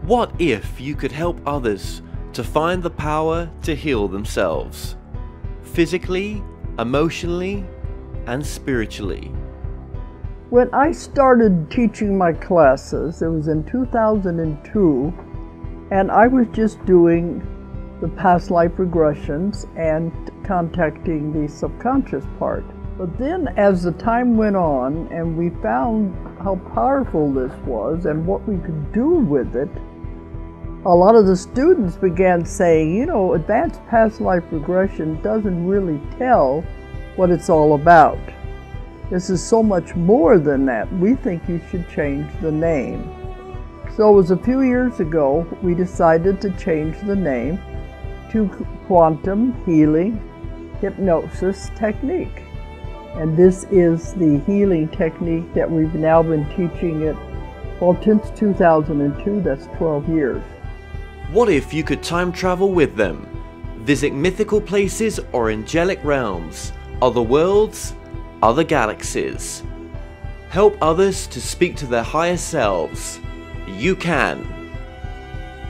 What if you could help others to find the power to heal themselves? Physically, emotionally, and spiritually. When I started teaching my classes, it was in 2002, and I was just doing the past life regressions and contacting the subconscious part. But then as the time went on and we found how powerful this was and what we could do with it, a lot of the students began saying, you know, advanced past life regression doesn't really tell what it's all about. This is so much more than that. We think you should change the name. So it was a few years ago we decided to change the name to Quantum Healing Hypnosis Technique. And this is the healing technique that we've now been teaching it, well, since 2002, that's 12 years. What if you could time travel with them? Visit mythical places or angelic realms, other worlds, other galaxies. Help others to speak to their higher selves. You can.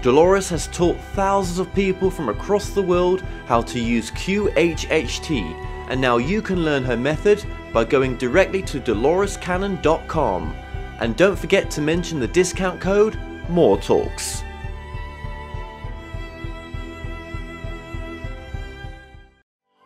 Dolores has taught thousands of people from across the world how to use QHHT, and now you can learn her method by going directly to dolorescannon.com. And don't forget to mention the discount code MORETALKS.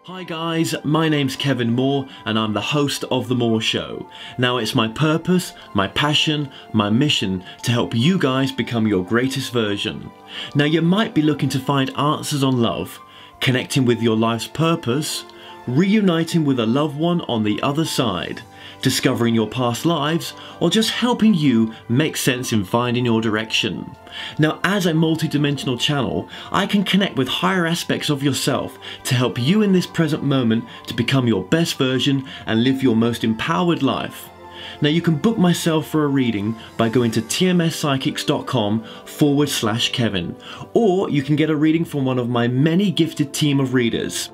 Hi guys, my name's Kevin Moore and I'm the host of The Moore Show. Now it's my purpose, my passion, my mission to help you guys become your greatest version. Now you might be looking to find answers on love, connecting with your life's purpose, reuniting with a loved one on the other side, discovering your past lives, or just helping you make sense in finding your direction. Now, as a multi-dimensional channel, I can connect with higher aspects of yourself to help you in this present moment to become your best version and live your most empowered life. Now, you can book myself for a reading by going to tmspsychics.com/Kevin, or you can get a reading from one of my many gifted team of readers.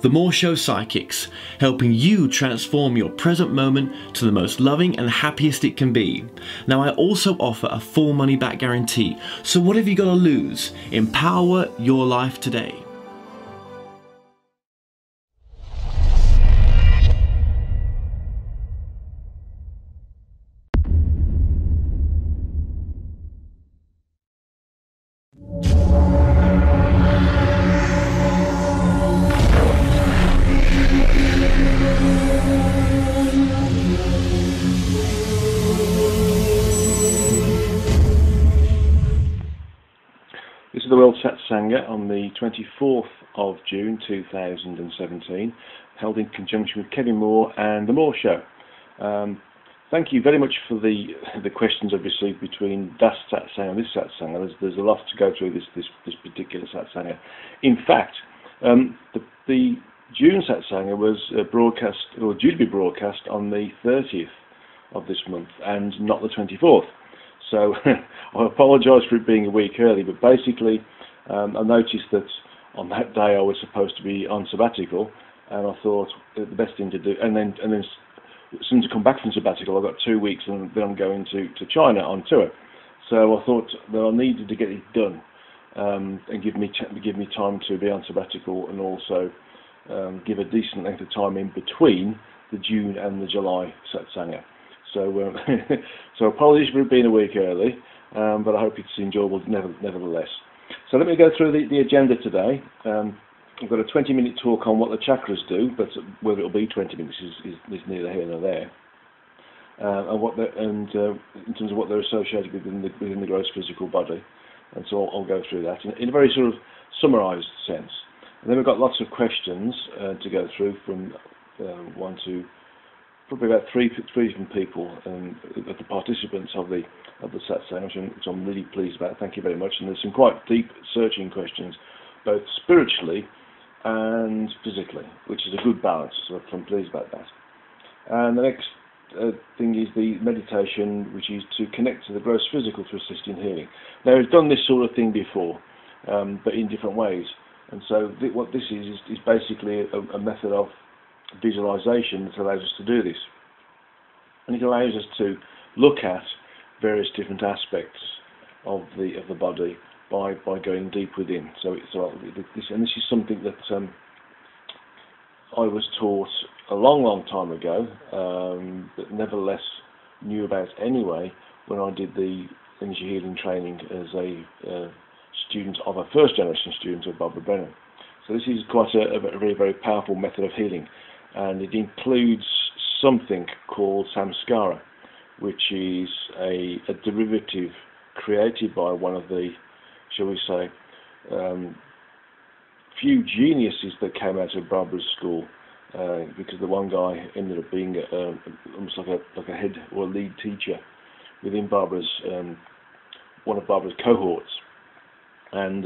The Moore Show Psychics, helping you transform your present moment to the most loving and happiest it can be. Now I also offer a full money back guarantee, so what have you got to lose? Empower your life today. This is the World Satsanga on the 24th of June 2017, held in conjunction with Kevin Moore and The Moore Show. Thank you very much for the questions I've received between that Satsanga and this Satsanga. There's a lot to go through this particular Satsanga. In fact, the June Satsanga was broadcast, or due to be broadcast, on the 30th of this month and not the 24th. So I apologise for it being a week early, but basically I noticed that on that day I was supposed to be on sabbatical, and I thought the best thing to do, and then as soon as I come back from sabbatical, I've got 2 weeks and then I'm going to China on tour. So I thought that I needed to get it done and give me time to be on sabbatical, and also give a decent length of time in between the June and the July Satsanga. So, so apologies for it being a week early, but I hope it's enjoyable nevertheless. So let me go through the agenda today. I've got a 20-minute talk on what the chakras do, but whether it'll be 20 minutes is neither here nor there. And in terms of what they're associated with within the gross physical body, and so I'll go through that in a very sort of summarised sense. And then we've got lots of questions to go through from one to probably about three different people, the participants of the Satsang, which I'm really pleased about. Thank you very much. And there's some quite deep, searching questions, both spiritually and physically, which is a good balance. So I'm pleased about that. And the next thing is the meditation, which is to connect to the gross physical to assist in healing. Now, we've done this sort of thing before, but in different ways. And so what this is basically a method of visualization that allows us to do this, and it allows us to look at various different aspects of the body by going deep within. So this is something that I was taught a long time ago, but nevertheless knew about anyway when I did the energy healing training as a student of a first generation student of Barbara Brennan. So this is quite a very, very powerful method of healing, and it includes something called samskara, which is a derivative created by one of the, shall we say, few geniuses that came out of Barbara's school, because the one guy ended up being almost like a head or lead teacher within Barbara's one of Barbara's cohorts, and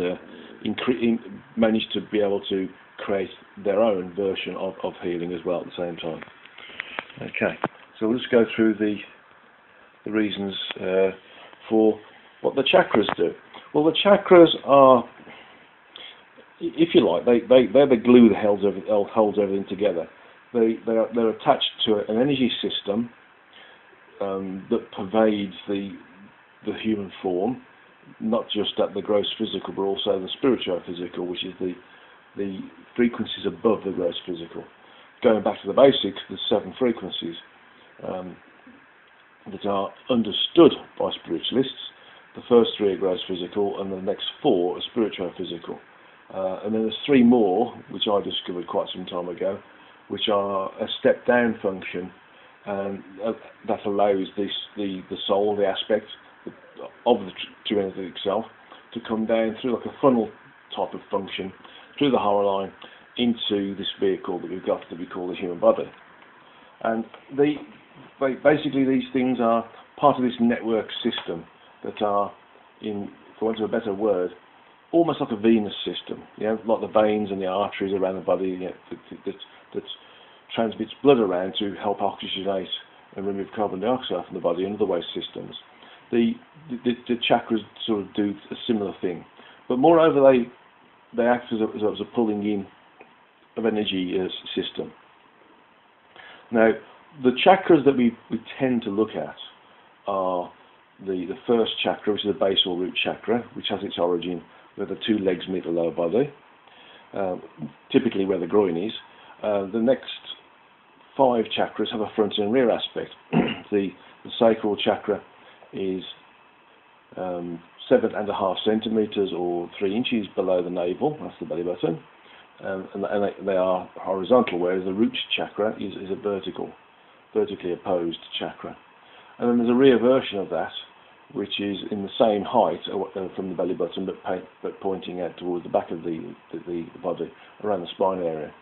managed to be able to create their own version of healing as well at the same time. Okay, so we'll just go through the reasons for what the chakras do. Well, the chakras are, if you like, they're the glue that holds everything together. They're attached to an energy system that pervades the human form, not just at the gross physical, but also the spiritual physical, which is the frequencies above the gross physical. Going back to the basics, there's 7 frequencies that are understood by spiritualists. The first 3 are gross physical, and the next 4 are spiritual physical. And then there's 3 more, which I discovered quite some time ago, which are a step down function, and that allows the soul, the aspect of the true entity itself, to come down through like a funnel type of function through the horror line into this vehicle that we've got that we call the human body. And basically these things are part of this network system that are, for want of a better word, almost like a venous system, like the veins and the arteries around the body, that transmits blood around to help oxygenate and remove carbon dioxide from the body and other waste systems. The chakras sort of do a similar thing, but moreover they act as a pulling in of energy system. Now, the chakras that we tend to look at are the first chakra, which is the basal root chakra, which has its origin where the 2 legs meet the lower body, typically where the groin is. The next 5 chakras have a front and rear aspect. The sacral chakra is 7.5 centimeters or 3 inches below the navel, that's the belly button, and they are horizontal, whereas the root chakra is a vertically opposed chakra. And then there's a rear version of that, which is in the same height from the belly button, but pointing out towards the back of the body, around the spine area.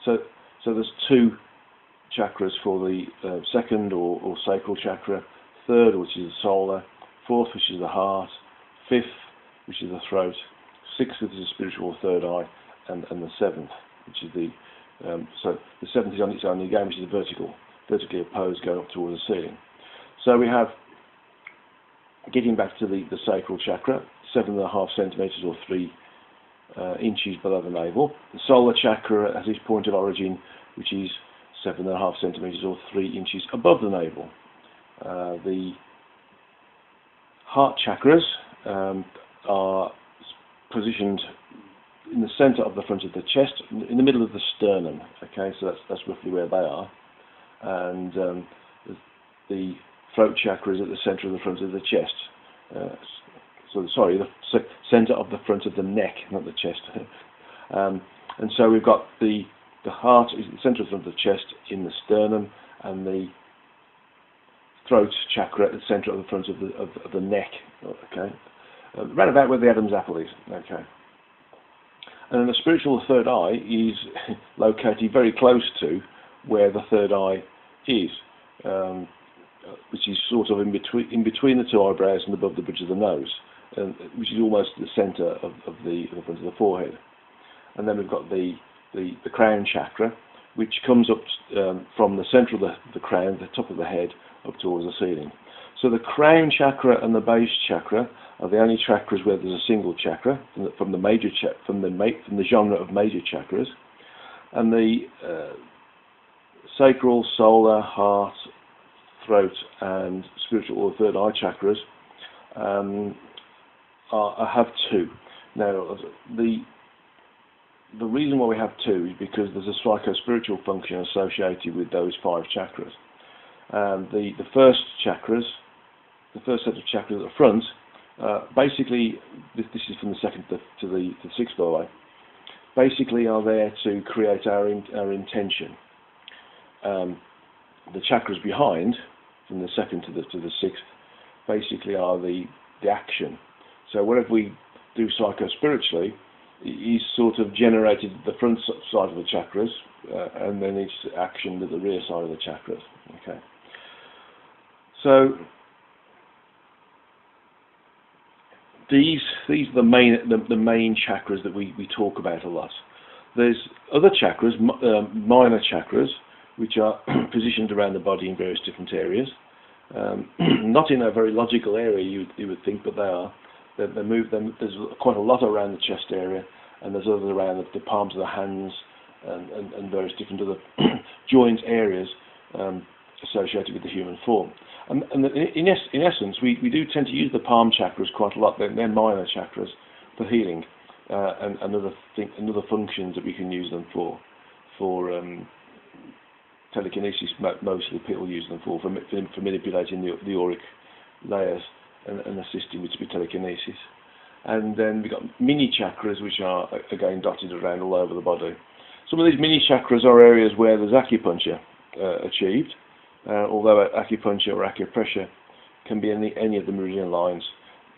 So there's 2 chakras for the second or sacral chakra, third, which is the solar, fourth, which is the heart, fifth, which is the throat, sixth, which is the spiritual third eye, and the 7th, which is so the 7th is on its own again, which is vertically opposed, going up towards the ceiling. So we have, getting back to the sacral chakra, 7.5 centimeters or 3 inches below the navel. The solar chakra has its point of origin, which is 7.5 centimeters or 3 inches above the navel. The heart chakras are positioned in the center of the front of the chest, in the middle of the sternum. Okay, so that's roughly where they are. And the throat chakra is at the center of the front of the chest. The center of the front of the neck, not the chest. And so we've got the heart is at the center of the front of the chest in the sternum, and the throat chakra at the center of the front of the neck. Okay, right about where the Adam's apple is. Okay. And then the spiritual third eye is located very close to where the third eye is, which is sort of in between the 2 eyebrows and above the bridge of the nose, which is almost the centre of the front of the forehead. And then we've got the crown chakra, which comes up from the centre of the crown, the top of the head, up towards the ceiling. So the crown chakra and the base chakra are the only chakras where there's a single chakra from the genre of major chakras, and the sacral, solar, heart, throat, and spiritual or third eye chakras I have two. Now, the reason why we have two is because there's a psycho-spiritual function associated with those 5 chakras. The first chakras, the first set of chakras at the front, basically, this is from the 2nd to the 6th, by the way, basically are there to create our intention. The chakras behind, from the 2nd to the 6th, basically are the action. So whatever we do psycho-spiritually is sort of generated at the front side of the chakras, and then it's actioned at the rear side of the chakras. Okay. So these are the main chakras that we talk about a lot. There's other chakras, minor chakras, which are positioned around the body in various different areas. Not in a very logical area, you would think, but they are. They move them. There's quite a lot around the chest area, and there's others around the palms of the hands and various different other joint areas associated with the human form. And in essence, we do tend to use the palm chakras quite a lot. They're minor chakras for healing and other functions that we can use them for telekinesis. Mostly people use them for manipulating the auric layers and assisting with telekinesis. And then we've got mini chakras, which are again dotted around all over the body. Some of these mini chakras are areas where there's acupuncture achieved, although acupuncture or acupressure can be any of the meridian lines,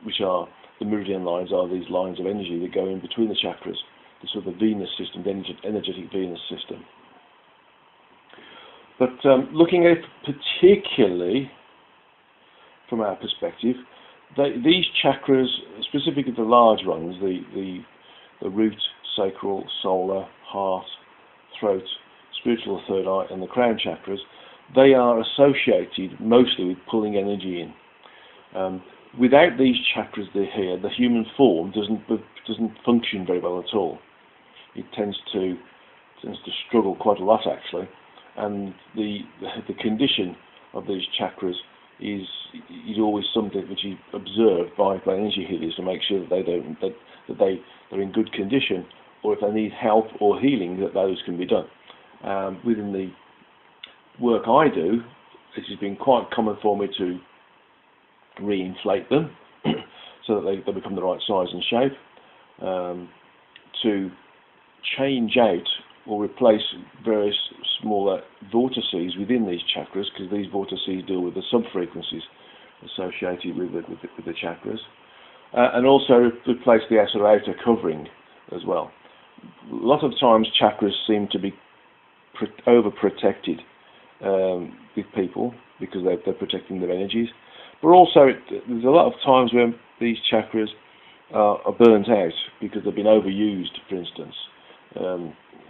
which are the meridian lines are these lines of energy that go in between the chakras, the sort of Venus system, the energetic Venus system. But looking at it particularly from our perspective, these chakras, specifically the large ones, the root, sacral, solar, heart, throat, spiritual third eye, and the crown chakras, they are associated mostly with pulling energy in. Without these chakras here, the human form doesn't function very well at all. It tends to struggle quite a lot, actually, and the condition of these chakras is always something which is observed by energy healers to make sure that they're in good condition, or if they need help or healing, that those can be done. Within the work I do, it has been quite common for me to re-inflate them so that they become the right size and shape, to change out or replace various smaller vortices within these chakras, because these vortices deal with the sub-frequencies associated with the chakras, and also replace the outer covering as well. A lot of times chakras seem to be overprotected with people because they're protecting their energies, but also there's a lot of times when these chakras are burnt out because they've been overused, for instance,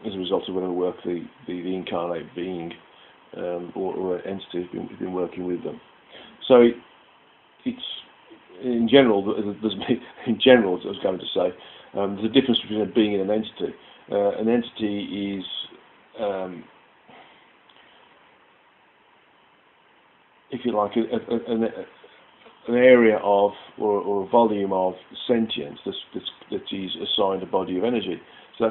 as a result of whatever work the incarnate being or entity has been working with them. So it's in general, as I was going to say, there's a difference between a being and an entity. An entity is if you like, an area of or a volume of sentience that is assigned a body of energy. So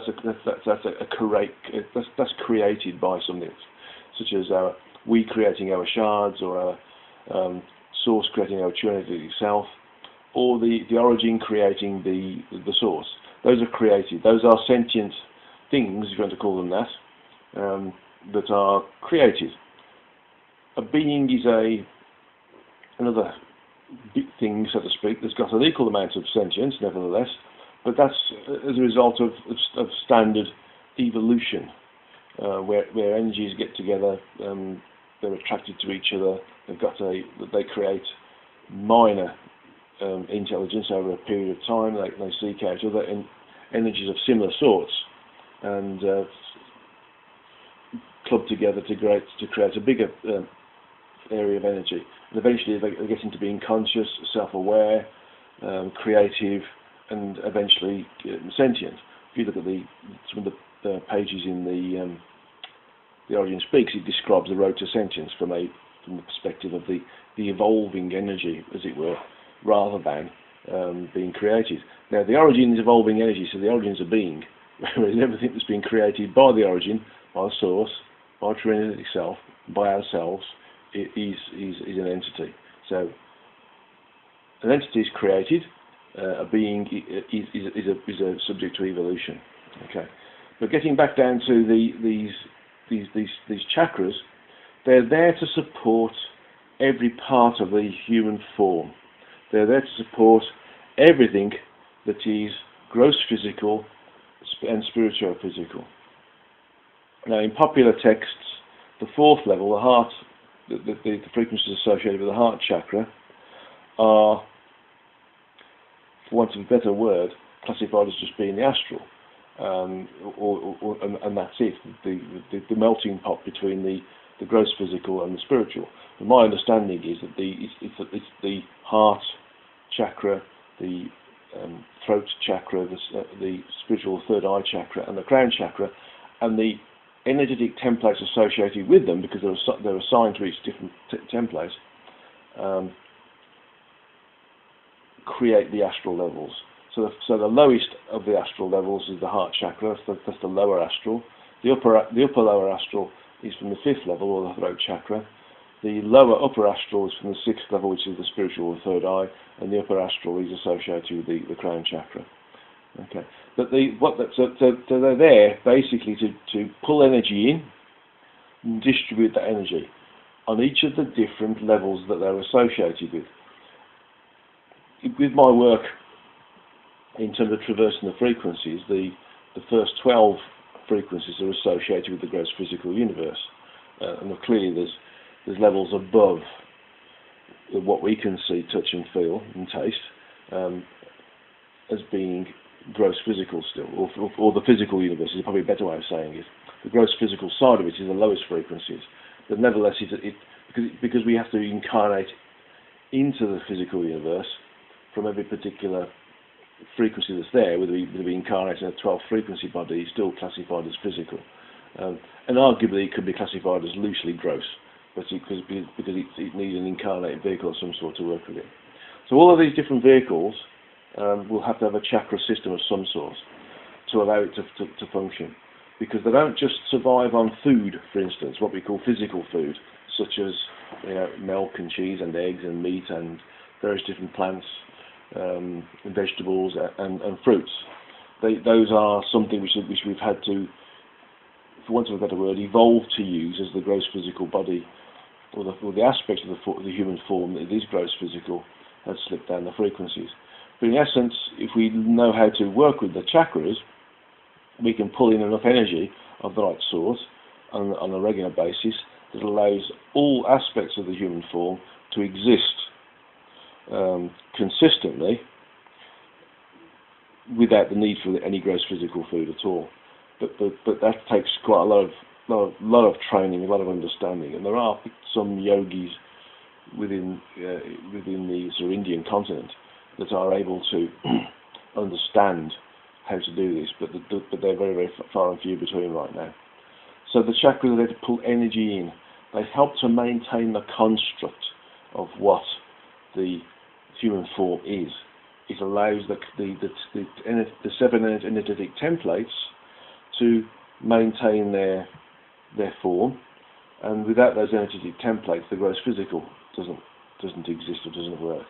that's created by something, such as we creating our shards, or our source creating our true energy itself, or the origin creating the source. Those are created. Those are sentient things, if you want to call them that, that are created. A being is another big thing, so to speak, that's got an equal amount of sentience, nevertheless, but that's as a result of standard evolution, where energies get together, they're attracted to each other, they create minor intelligence over a period of time, they seek out other energies of similar sorts, and club together to create a bigger area of energy, and eventually they get into being conscious, self-aware, creative, and eventually sentient. If you look at some of the pages in the Origin Speaks, it describes the road to sentience from the perspective of the evolving energy, as it were, rather than being created. Now, the origin is evolving energy, so the origin is a being, whereas everything that's been created by the origin, by the source, by Trinity itself, by ourselves, is an entity. So, an entity is created, a being is subject to evolution. Okay, but getting back down to these chakras, they're there to support every part of the human form. They're there to support everything that is gross physical and spiritual physical. Now, in popular texts, the fourth level, the heart, the frequencies associated with the heart chakra are, for want of a better word, classified as just being the astral, and that's it, the melting pot between the gross physical and the spiritual. And my understanding is that it's the heart chakra, the throat chakra, the spiritual third eye chakra, and the crown chakra, and the energetic templates associated with them, because they're assigned to each different template, create the astral levels. So the lowest of the astral levels is the heart chakra. That's the lower astral. The upper lower astral is from the fifth level, or the throat chakra. The lower upper astral is from the sixth level, which is the spiritual or third eye, and the upper astral is associated with the crown chakra. Okay, but so they're there basically to pull energy in and distribute that energy on each of the different levels that they're associated with. With my work in terms of traversing the frequencies, the first 12 frequencies are associated with the gross physical universe, and clearly there's levels above what we can see, touch and feel and taste as being gross physical still, or the physical universe is probably a better way of saying it. The gross physical side of it is the lowest frequencies, but nevertheless because we have to incarnate into the physical universe from every particular frequency that's there, whether we incarnate in a 12th frequency body, is still classified as physical, and arguably it could be classified as loosely gross, but because it needs an incarnated vehicle of some sort to work with it. So all of these different vehicles will have to have a chakra system of some sort to allow it to function, because they don't just survive on food, for instance, what we call physical food, such as milk and cheese and eggs and meat and various different plants, and vegetables and fruits. Those are something which we've had to, for want of a better word, evolve to use as the gross physical body, or the aspects of the human form that is gross physical has slipped down the frequencies. But in essence, if we know how to work with the chakras, we can pull in enough energy of the right sort on a regular basis that allows all aspects of the human form to exist consistently without the need for any gross physical food at all. But that takes quite a lot of training, a lot of understanding, and there are some yogis within the sort of Indian continent that are able to understand how to do this, but they're very, very far and few between right now. So the chakras are there to pull energy in. They help to maintain the construct of what the human form is. It allows the 7 energetic templates to maintain their form, and without those energetic templates, the gross physical doesn't exist or doesn't work.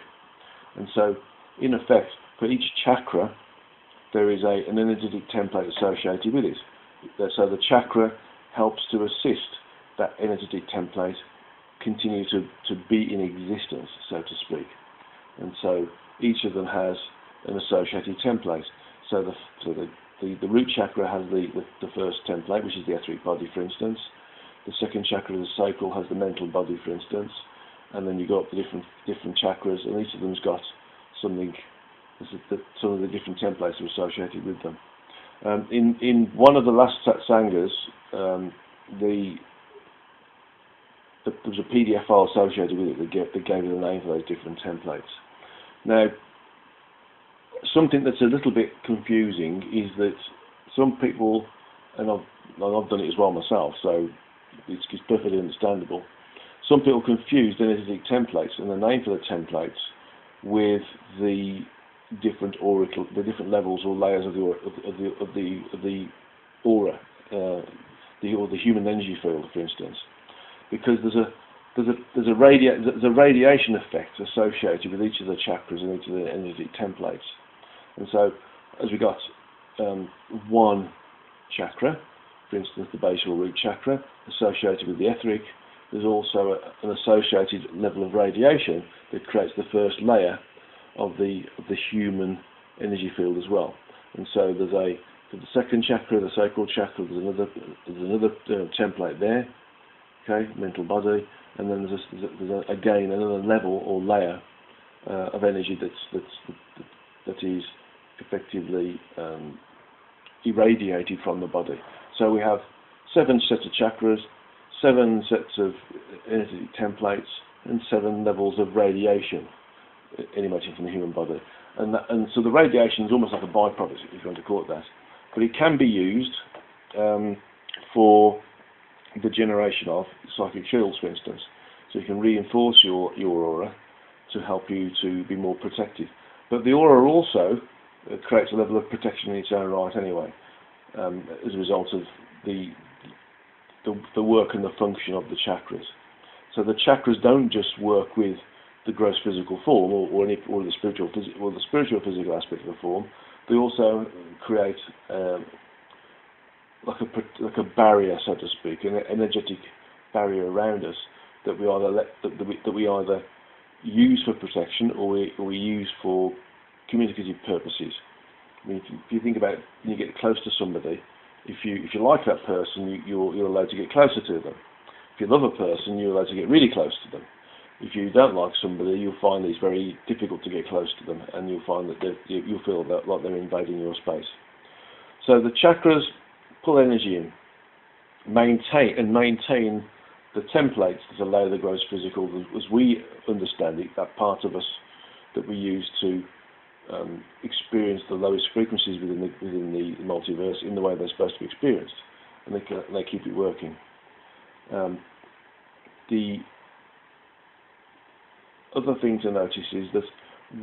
And so, in effect, for each chakra, there is an energetic template associated with it. So the chakra helps to assist that energetic template continue to be in existence, so to speak. And so each of them has an associated template. So the root chakra has the first template, which is the etheric body, for instance. The second chakra, the sacral, has the mental body, for instance. And then you got the different chakras, and each of them's got something. Some of the different templates are associated with them. In one of the last Satsangas, there was a PDF file associated with it that gave it a name for those different templates. Now, something that's a little bit confusing is that some people, and I've done it as well myself, so it's perfectly understandable. Some people confuse the energetic templates and the name for the templates with the different aurical, the different levels or layers of the aura, the human energy field, for instance, because there's a radiation effect associated with each of the chakras and each of the energetic templates. And so, as we got one chakra, for instance, the base or root chakra, associated with the etheric, there's also an associated level of radiation that creates the first layer of the human energy field as well. And so there's for the second chakra, the sacral chakra, there's another template there, okay, mental body, and then there's again another level or layer of energy that is effectively irradiated from the body. So we have 7 sets of chakras, 7 sets of energetic templates, and 7 levels of radiation emanating from the human body. And so the radiation is almost like a byproduct, if you want to call it that. But it can be used for the generation of psychic shields, for instance. So you can reinforce your aura to help you to be more protected. But the aura also creates a level of protection in its own right anyway, as a result of the work and the function of the chakras. So the chakras don't just work with the gross physical form or the spiritual physical aspect of the form. They also create like a barrier, so to speak, an energetic barrier around us that we either use for protection or we use for communicative purposes. I mean, if you think about when you get close to somebody, if you like that person, you're allowed to get closer to them. If you love a person, you're allowed to get really close to them. If you don't like somebody, you'll find it's very difficult to get close to them, and you'll find that you'll feel like they're invading your space. So the chakras pull energy in, maintain the templates that allow the gross physical, as we understand it, that part of us that we use to experience the lowest frequencies within the multiverse in the way they're supposed to be experienced, and they keep it working. The other thing to notice is that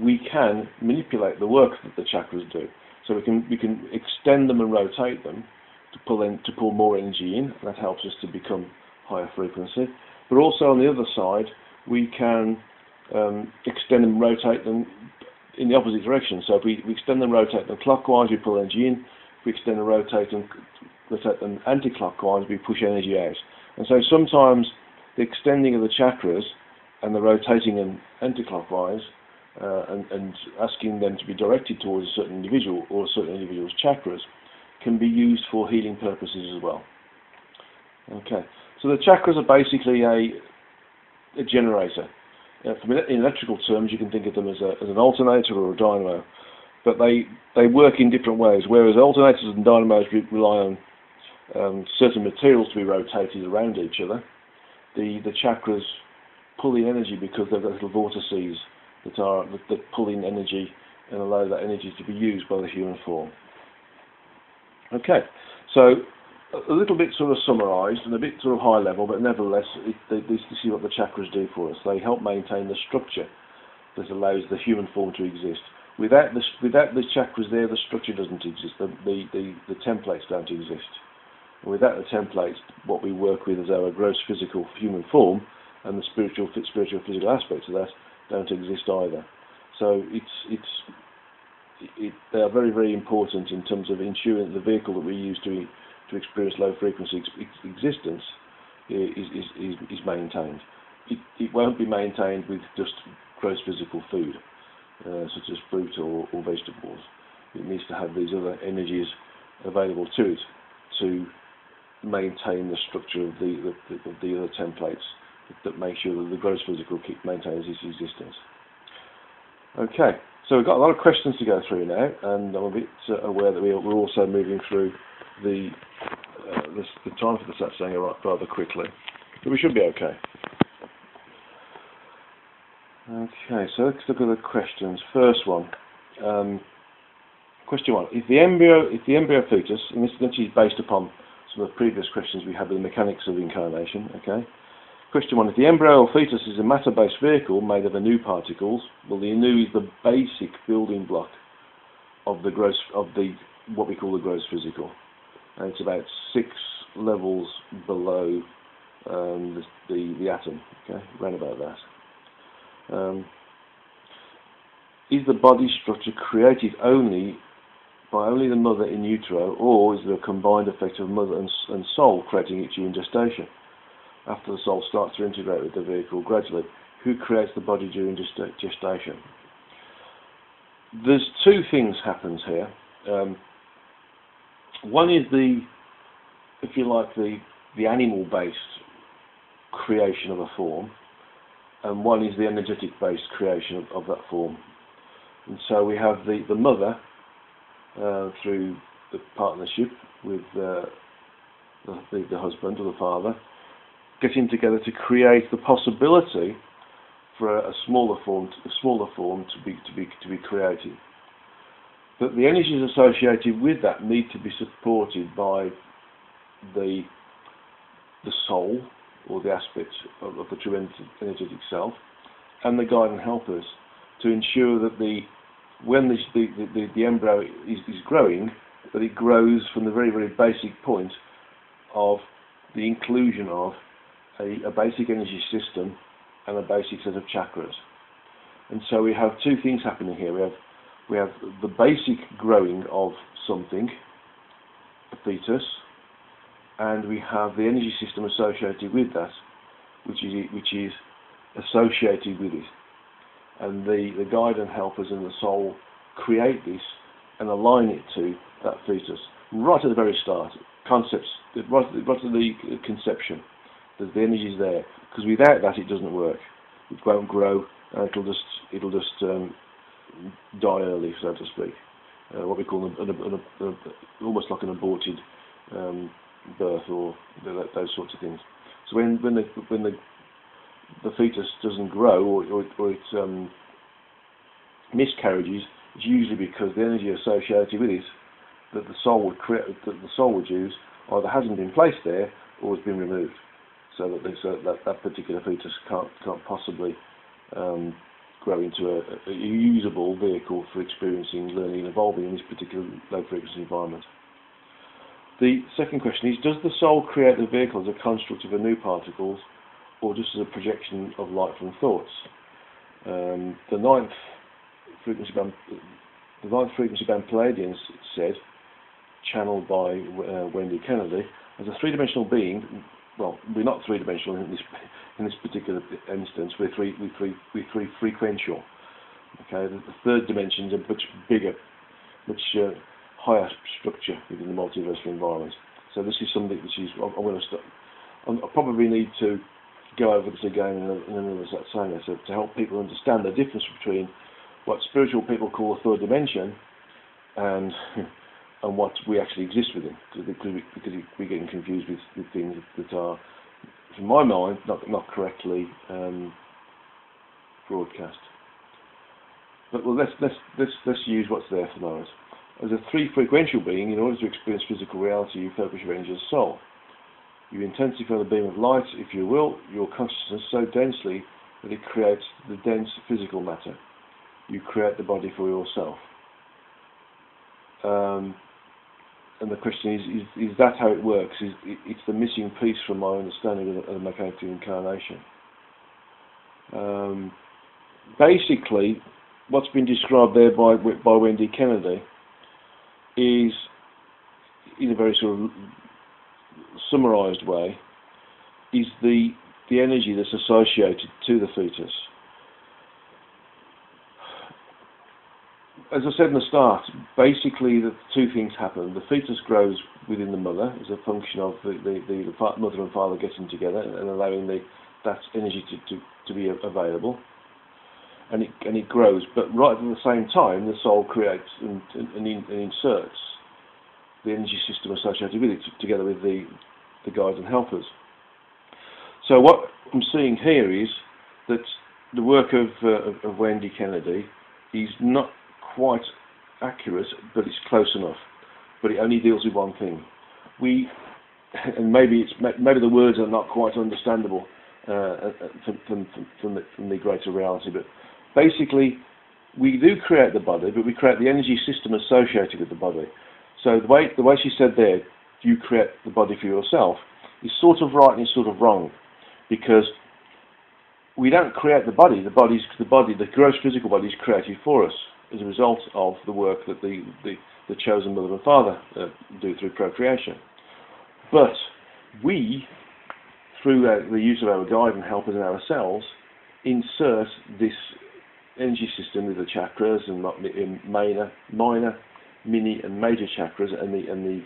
we can manipulate the work that the chakras do. So we can extend them and rotate them to pull more energy in. That helps us to become higher frequency. But also on the other side, we can extend and rotate them in the opposite direction. So if we extend and rotate them clockwise, we pull energy in. If we extend and rotate them anti-clockwise, we push energy out. And so sometimes the extending of the chakras and the rotating them anti-clockwise and asking them to be directed towards a certain individual or a certain individual's chakras can be used for healing purposes as well. Okay, so the chakras are basically a generator. In electrical terms, you can think of them as an alternator or a dynamo, but they work in different ways. Whereas alternators and dynamos rely on certain materials to be rotated around each other, the chakras pull in energy because they've got little vortices that pull in energy and allow that energy to be used by the human form. Okay, so a little bit sort of summarised and a bit sort of high level, but nevertheless, this is what the chakras do for us. They help maintain the structure that allows the human form to exist. Without the chakras there, the structure doesn't exist. The templates don't exist. And without the templates, what we work with is our gross physical human form, and the spiritual physical aspects of that don't exist either. So they are very, very important in terms of ensuring the vehicle that we use to experience low frequency existence is maintained. It won't be maintained with just gross physical food, such as fruit or vegetables. It needs to have these other energies available to it to maintain the structure of the other templates that make sure that the gross physical maintains its existence. Okay, so we've got a lot of questions to go through now, and I'm a bit aware that we're also moving through the time for the Satsanga rather quickly, but we should be okay. Okay, so let's look at the questions. First one. Question 1. If the embryo fetus, and this is based upon some of the previous questions we had with the mechanics of incarnation, okay? Question 1. If the embryo or fetus is a matter-based vehicle made of anu particles, well, the anu is the basic building block the gross, what we call the gross physical, and it's about 6 levels below the atom. Okay, round about that. Is the body structure created by only the mother in utero, or is there a combined effect of mother and soul creating it during gestation? After the soul starts to integrate with the vehicle gradually, who creates the body during gestation? There's 2 things happens here. One is if you like, the animal-based creation of a form, and one is the energetic-based creation of that form. And so we have the mother through the partnership with the husband or the father getting together to create the possibility for a smaller form to be created. But the energies associated with that need to be supported by the soul, or the aspect of the true energetic self, and the guide and helpers, to ensure that when the embryo is growing, that it grows from the very, very basic point of the inclusion of a basic energy system and a basic set of chakras. And so we have 2 things happening here. We have the basic growing of something, a fetus, and we have the energy system associated with that, which is associated with it. And the guide and helpers and the soul create this and align it to that fetus right at the very start. Concepts, right at the conception. The energy is there, because without that it doesn't work. It won't grow, and it'll just die early, so to speak. What we call almost like an aborted birth, or those sorts of things. So when the fetus doesn't grow, or it miscarriages, it's usually because the energy associated with it that the soul would use either hasn't been placed there or has been removed, so that particular fetus can't possibly grow into a usable vehicle for experiencing, learning, and evolving in this particular low frequency environment. The second question is, does the soul create the vehicle as a construct of new particles, or just as a projection of light from thoughts? The ninth frequency band Palladians said, channeled by Wendy Kennedy, as a 3-dimensional being. Well, we're not 3-dimensional in this particular instance. We're three frequential. Okay, the 3rd dimension is a much bigger, much higher structure within the multiversal environment. So this is something which is I'm going to start. I probably need to go over this again in another Satsanga, so to help people understand the difference between what spiritual people call a 3rd dimension and what we actually exist within, because we're getting confused with things that are, in my mind, not correctly broadcast. But well, let's use what's there for the moment. As a 3-frequential being, in order to experience physical reality, you focus your energy as soul. You intensify the beam of light, if you will, your consciousness so densely that it creates the dense physical matter. You create the body for yourself. And the question is that how it works? It's the missing piece from my understanding of the mechanics of incarnation. Basically, what's been described there by Wendy Kennedy is, in a very sort of summarised way, is the energy that's associated to the fetus. As I said in the start, basically the 2 things happen. The fetus grows within the mother as a function of the mother and father getting together and allowing that energy to be available, and it grows. But right at the same time, the soul creates and inserts the energy system associated with it, together with the guides and helpers. So what I'm seeing here is that the work of Wendy Kennedy is not quite accurate, but it's close enough. But it only deals with one thing. And maybe the words are not quite understandable from the greater reality. But basically, we do create the body, but we create the energy system associated with the body. So the way she said there, you create the body for yourself, is sort of right and is sort of wrong, because we don't create the body. The gross physical body is created for us as a result of the work that the chosen mother and father do through procreation. But we, through the use of our guide and helpers in ourselves, insert this energy system with the chakras and minor, mini and major chakras and the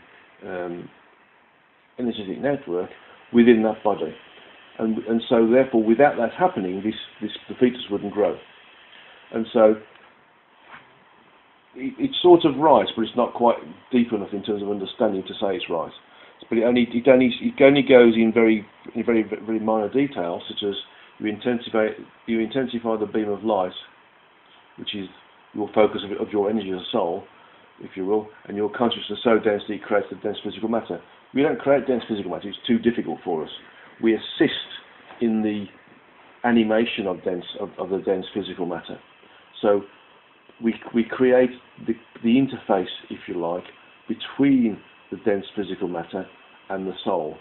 energetic network within that body. And so therefore without that happening, the fetus wouldn't grow. And so it's sort of right, but it's not quite deep enough in terms of understanding to say it's right. But it only goes in very minor details, such as you intensify the beam of light, which is your focus of your energy as a soul, if you will, and your consciousness so dense that it creates the dense physical matter. We don't create dense physical matter; it's too difficult for us. We assist in the animation of the dense physical matter. So we create the interface, if you like, between the dense physical matter and the soul,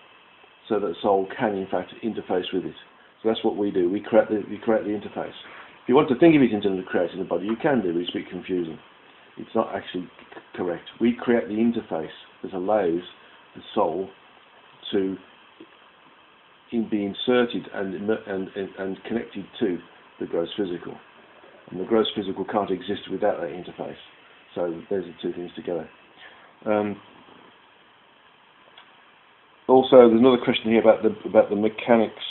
so that the soul can in fact interface with it. So that's what we do. We create the interface. If you want to think of it in terms of creating the body, you can do, but it's a bit confusing. It's not actually correct. We create the interface that allows the soul to be inserted and connected to the gross physical. And the gross physical can't exist without that interface. So there's the two things together. Also, there's another question here about the mechanics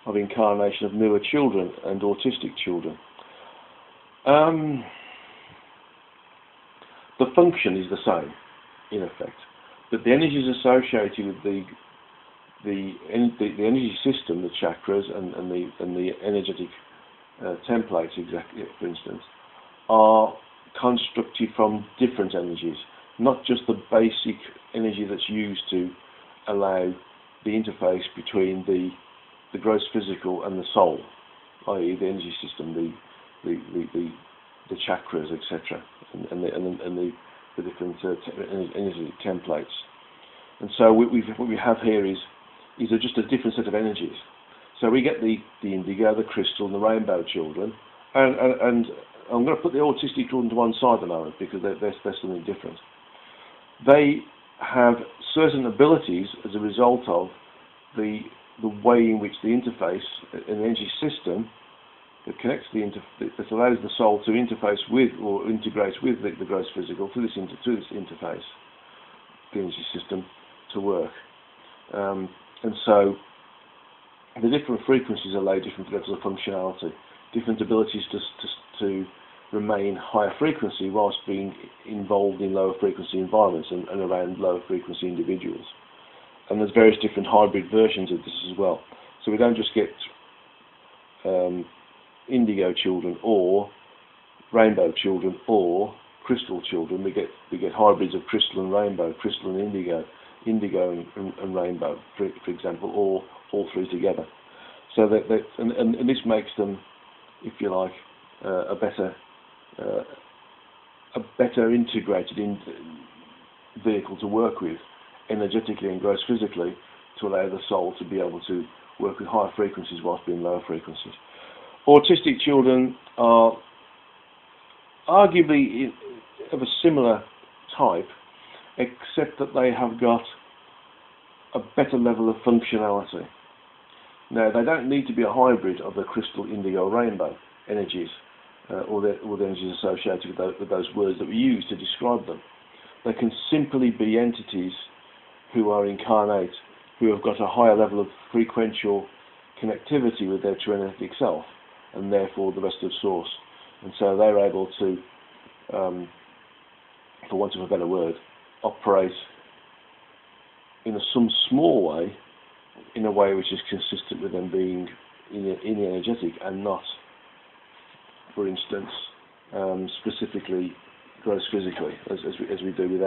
of incarnation of newer children and autistic children. The function is the same, in effect, but the energies associated with the energy system, the chakras and the energetic templates, exactly, for instance, are constructed from different energies, not just the basic energy that's used to allow the interface between the gross physical and the soul, i.e. the energy system, the chakras, etc., and the different energy templates. And so what we have here is just a different set of energies. So we get the indigo, the crystal, and the rainbow children, and I'm going to put the autistic children to one side at the moment because they're something different. They have certain abilities as a result of the way in which the interface, an energy system that connects that allows the soul to interface with or integrate with the gross physical through this interface, the energy system, to work. And so the different frequencies allow different levels of functionality, different abilities to remain higher frequency whilst being involved in lower frequency environments and around lower frequency individuals. And there's various different hybrid versions of this as well. So we don't just get indigo children or rainbow children or crystal children. We get hybrids of crystal and rainbow, crystal and indigo and rainbow, for example, or all three together. So and this makes them, if you like, a better integrated vehicle to work with, energetically and gross physically, to allow the soul to be able to work with higher frequencies whilst being lower frequencies. Autistic children are arguably of a similar type, except that they have got a better level of functionality. Now, they don't need to be a hybrid of the crystal, indigo, rainbow energies, or the energies associated with those words that we use to describe them. They can simply be entities who are incarnate, who have got a higher level of frequential connectivity with their true energetic self, and therefore the rest of source. And so they're able to, for want of a better word, operate in some small way, in a way which is consistent with them being energetic and not, for instance, specifically gross physically, as we do with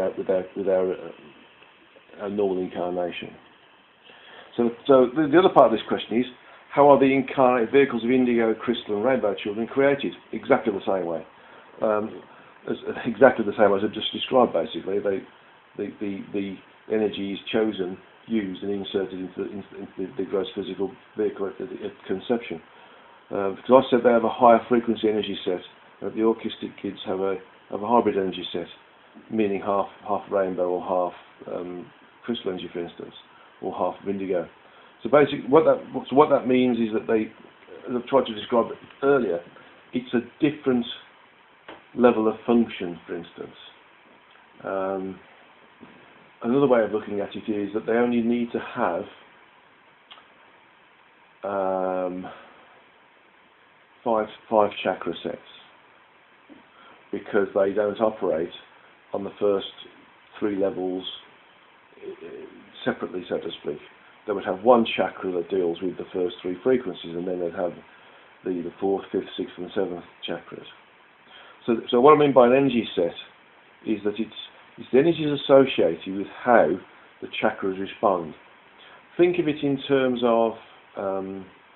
our normal incarnation. So the other part of this question is, how are the incarnate vehicles of indigo, crystal and rainbow children created? Exactly the same way. exactly the same as I've just described. Basically, the energy is chosen, used, and inserted into the gross physical vehicle at conception. Because I said they have a higher frequency energy set. The autistic kids have a hybrid energy set, meaning half rainbow or half crystal energy, for instance, or half indigo. So basically, what that means is that they, as I've tried to describe it earlier, it's a different level of function, for instance. Another way of looking at it is that they only need to have five chakra sets, because they don't operate on the first three levels separately, so to speak. They would have one chakra that deals with the first three frequencies, and then they'd have the fourth, fifth, sixth, and seventh chakras. So what I mean by an energy set is that it's the energies associated with how the chakras respond. Think of it in terms of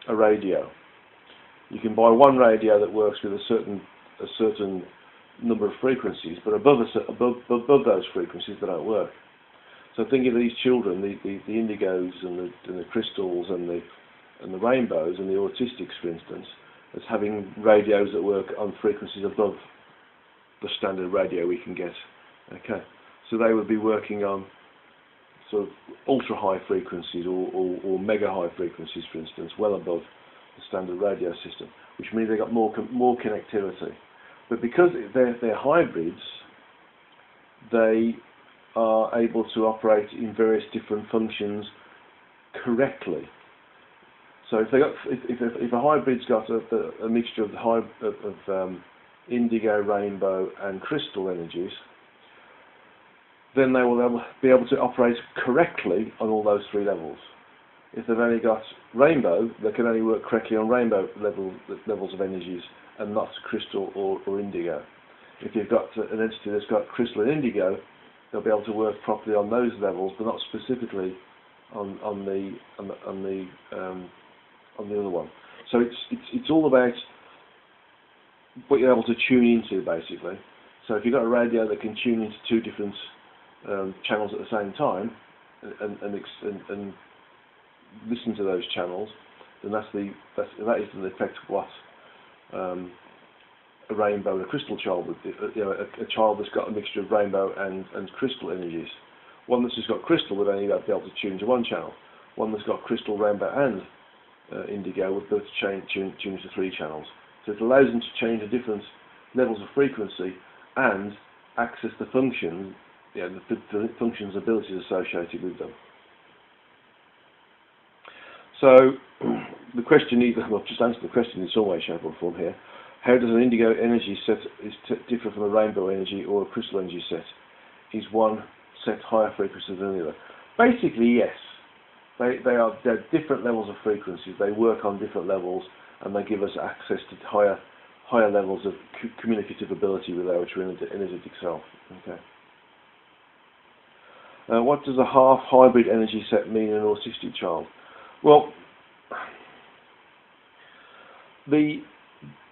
a radio. You can buy one radio that works with a certain number of frequencies, but above those frequencies they don't work. So think of these children, the indigos and the crystals and the rainbows and the autistics, for instance, as having radios that work on frequencies above the standard radio we can get. Okay, so they would be working on sort of ultra high frequencies or mega high frequencies, for instance, well above the standard radio system, which means they got more connectivity. But because they're hybrids, they are able to operate in various different functions correctly. So if a hybrid's got a mixture of indigo, rainbow, and crystal energies, then they will be able to operate correctly on all those three levels. If they've only got rainbow, they can only work correctly on rainbow levels of energies and not crystal or indigo. If you've got an entity that's got crystal and indigo, they'll be able to work properly on those levels, but not specifically on the other one. So it's all about what you're able to tune into, basically. So if you've got a radio that can tune into two different channels at the same time and listen to those channels, then that is the effect of what a rainbow and a crystal child would do. A child that's got a mixture of rainbow and crystal energies. One that's just got crystal would only be able to tune to one channel. One that's got crystal, rainbow, and indigo would be able to tune to three channels. So it allows them to change the different levels of frequency and access the function, the functions, abilities associated with them. So the question is, I've just answered the question in some way, shape or form here. How does an indigo energy set differ from a rainbow energy or a crystal energy set? Is one set higher frequency than the other? Basically, yes. They're different levels of frequencies. They work on different levels, and they give us access to higher levels of communicative ability with our true energetic self. Okay. What does a half hybrid energy set mean in an autistic child? Well, the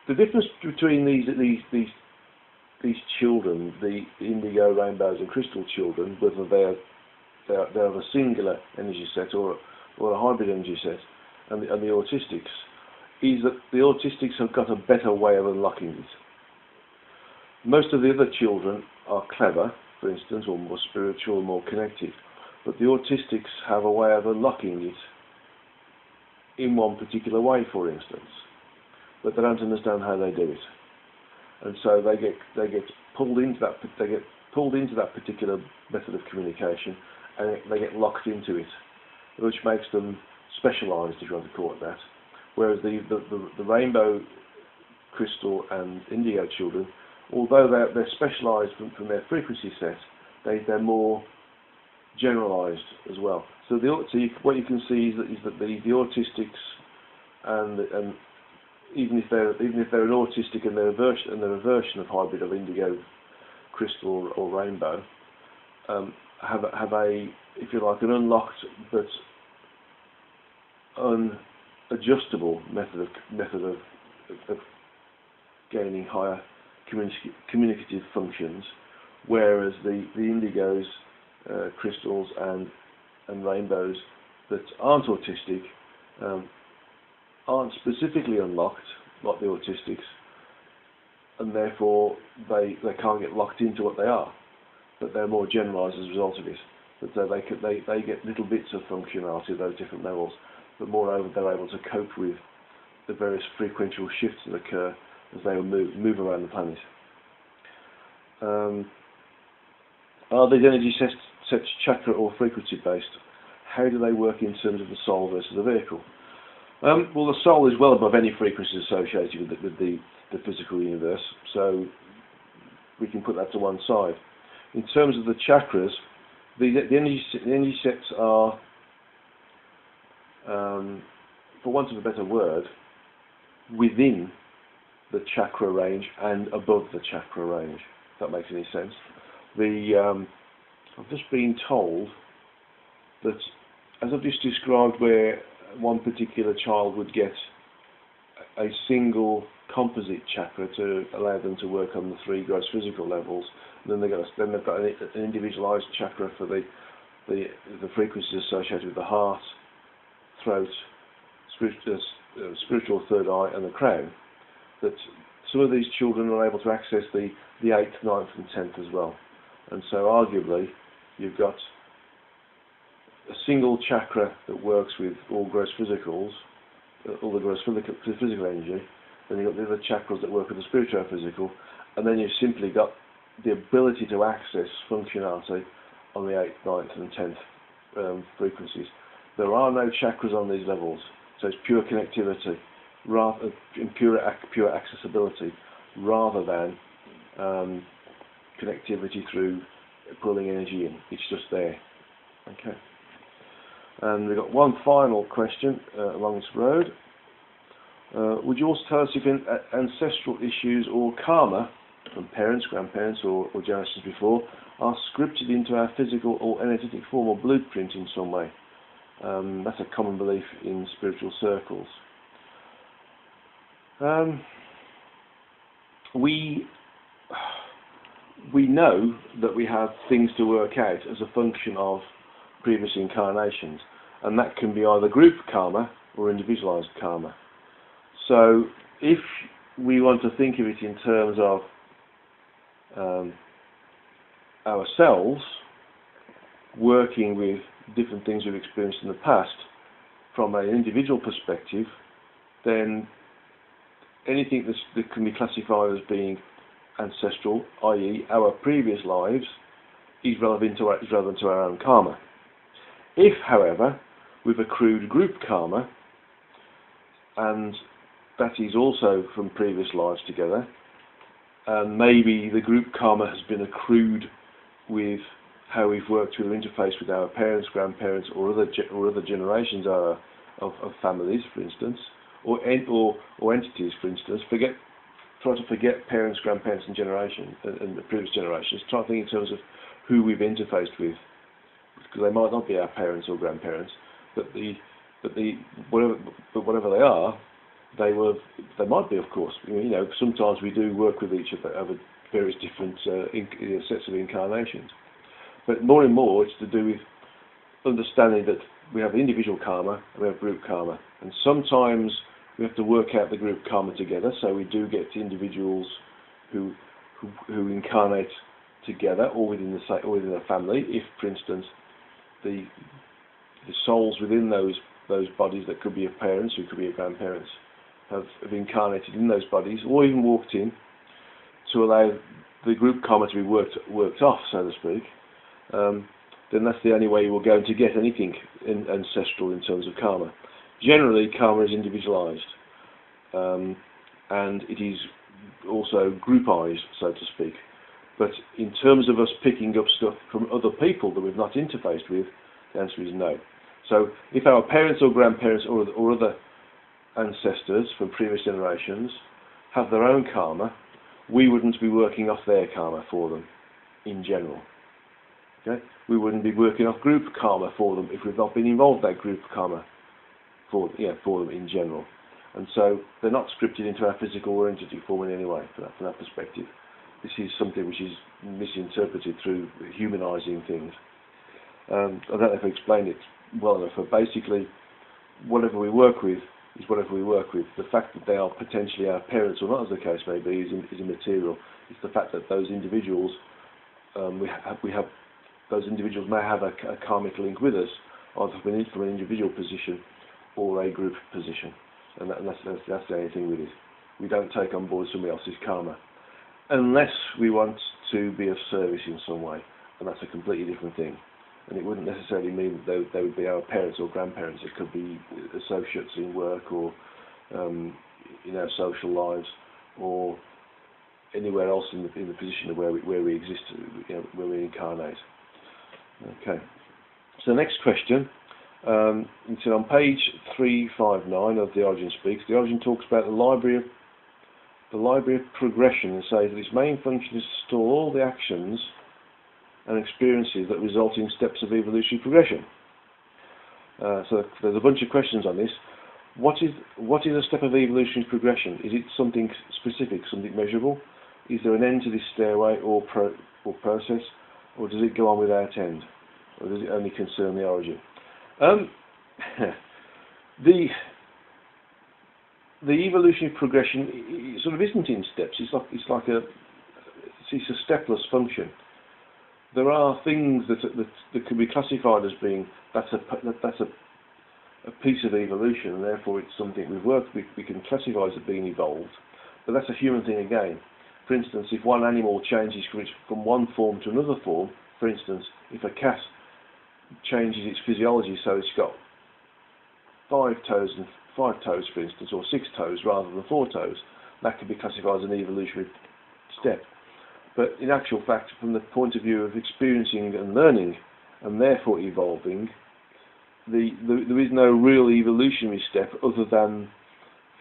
difference between these children, the indigo, rainbows, and crystal children, whether they're of a singular energy set or a hybrid energy set, and the autistics, is that the autistics have got a better way of unlocking it. Most of the other children are clever, for instance, or more spiritual, more connected, but the autistics have a way of unlocking it in one particular way, for instance, but they don't understand how they do it, and so they get pulled into that particular method of communication, and they get locked into it, which makes them specialised, if you want to call it that. Whereas the rainbow, crystal, and indigo children, although they're specialised from their frequency set, they're more generalised as well. So what you can see is that the autistics and even if they're an autistic and they're a version of hybrid of indigo, crystal, or rainbow, have a, if you like, an unlocked but unadjustable method of gaining higher communicative functions, whereas the indigos, crystals and rainbows that aren't autistic aren't specifically unlocked like the autistics, and therefore they can't get locked into what they are, but they're more generalised as a result of it. But they get little bits of functionality at those different levels, but moreover they're able to cope with the various frequential shifts that occur as they move around the planet. Are these energy sets chakra or frequency based? How do they work in terms of the soul versus the vehicle? Well, the soul is well above any frequency associated with the physical universe, so we can put that to one side. In terms of the chakras, the energy sets are, for want of a better word, within the chakra range and above the chakra range, if that makes any sense. I've just been told that, as I've just described, where one particular child would get a single composite chakra to allow them to work on the 3 gross physical levels, and then they've got an individualized chakra for the frequencies associated with the heart, throat, spiritual third eye, and the crown. That some of these children are able to access the 8th, 9th, and 10th as well, and so arguably you've got a single chakra that works with all gross physicals, all the gross physical energy. Then you've got the other chakras that work with the spiritual physical, and then you've simply got the ability to access functionality on the 8th, 9th, and 10th frequencies. There are no chakras on these levels, so it's pure connectivity, pure accessibility, rather than connectivity through pulling energy in. It's just there. Okay. And we've got one final question along this road. Would you also tell us if ancestral issues or karma from parents, grandparents, or generations before are scripted into our physical or energetic form or blueprint in some way? That's a common belief in spiritual circles. We know that we have things to work out as a function of previous incarnations, and that can be either group karma or individualized karma. So if we want to think of it in terms of ourselves working with different things we've experienced in the past from an individual perspective, then anything that can be classified as being ancestral, i.e. our previous lives, is relevant to our own karma. If, however, we've accrued group karma, and that is also from previous lives together, and maybe the group karma has been accrued with how we've worked with or interfaced with our parents, grandparents, or other generations of families, for instance, or entities, for instance. Try to forget parents, grandparents, and the previous generations. Try to think in terms of who we've interfaced with, because they might not be our parents or grandparents, but whatever they are, they might be, of course. Sometimes we do work with each other over various different sets of incarnations. But more and more, it's to do with understanding that we have individual karma and we have group karma, and sometimes we have to work out the group karma together. So we do get individuals who incarnate together, or within a family. If, for instance, the souls within those bodies that could be of parents, who could be of grandparents, have incarnated in those bodies, or even walked in, to allow the group karma to be worked off, so to speak, then that's the only way you will go to get anything ancestral in terms of karma. Generally, karma is individualized, and it is also groupized, so to speak. But in terms of us picking up stuff from other people that we've not interfaced with, the answer is no. So if our parents or grandparents or other ancestors from previous generations have their own karma, we wouldn't be working off their karma for them in general. Okay? We wouldn't be working off group karma for them if we've not been involved in that group karma for them in general. And so they're not scripted into our physical or entity form in any way from that perspective. This is something which is misinterpreted through humanizing things. I don't know if I explained it well enough, but basically whatever we work with is whatever we work with. The fact that they are potentially our parents or not, as the case may be, is immaterial. It's the fact that those individuals, those individuals may have a karmic link with us, either from an individual position or a group position. And that's the only thing with it. We don't take on board somebody else's karma, unless we want to be of service in some way, and that's a completely different thing. And it wouldn't necessarily mean that they would be our parents or grandparents. It could be associates in work or in our social lives, or anywhere else in the position of where we exist, where we incarnate. Okay. So the next question. It's on page 359 of The Origin Speaks. The Origin talks about the library of progression and says that its main function is to store all the actions and experiences that result in steps of evolutionary progression. So there's a bunch of questions on this. What is a step of evolutionary progression? Is it something specific, something measurable? Is there an end to this stairway or process, or does it go on without end, or does it only concern the origin? The evolutionary progression sort of isn't in steps. It's a stepless function. There are things that can be classified as being that's a piece of evolution, and therefore it's something we can classify as being evolved. But that's a human thing again. For instance, if one animal changes from one form to another form, for instance, if a cat changes its physiology so it's got 5 toes, for instance, or 6 toes rather than 4 toes, that could be classified as an evolutionary step. But in actual fact, from the point of view of experiencing and learning, and therefore evolving, there is no real evolutionary step other than,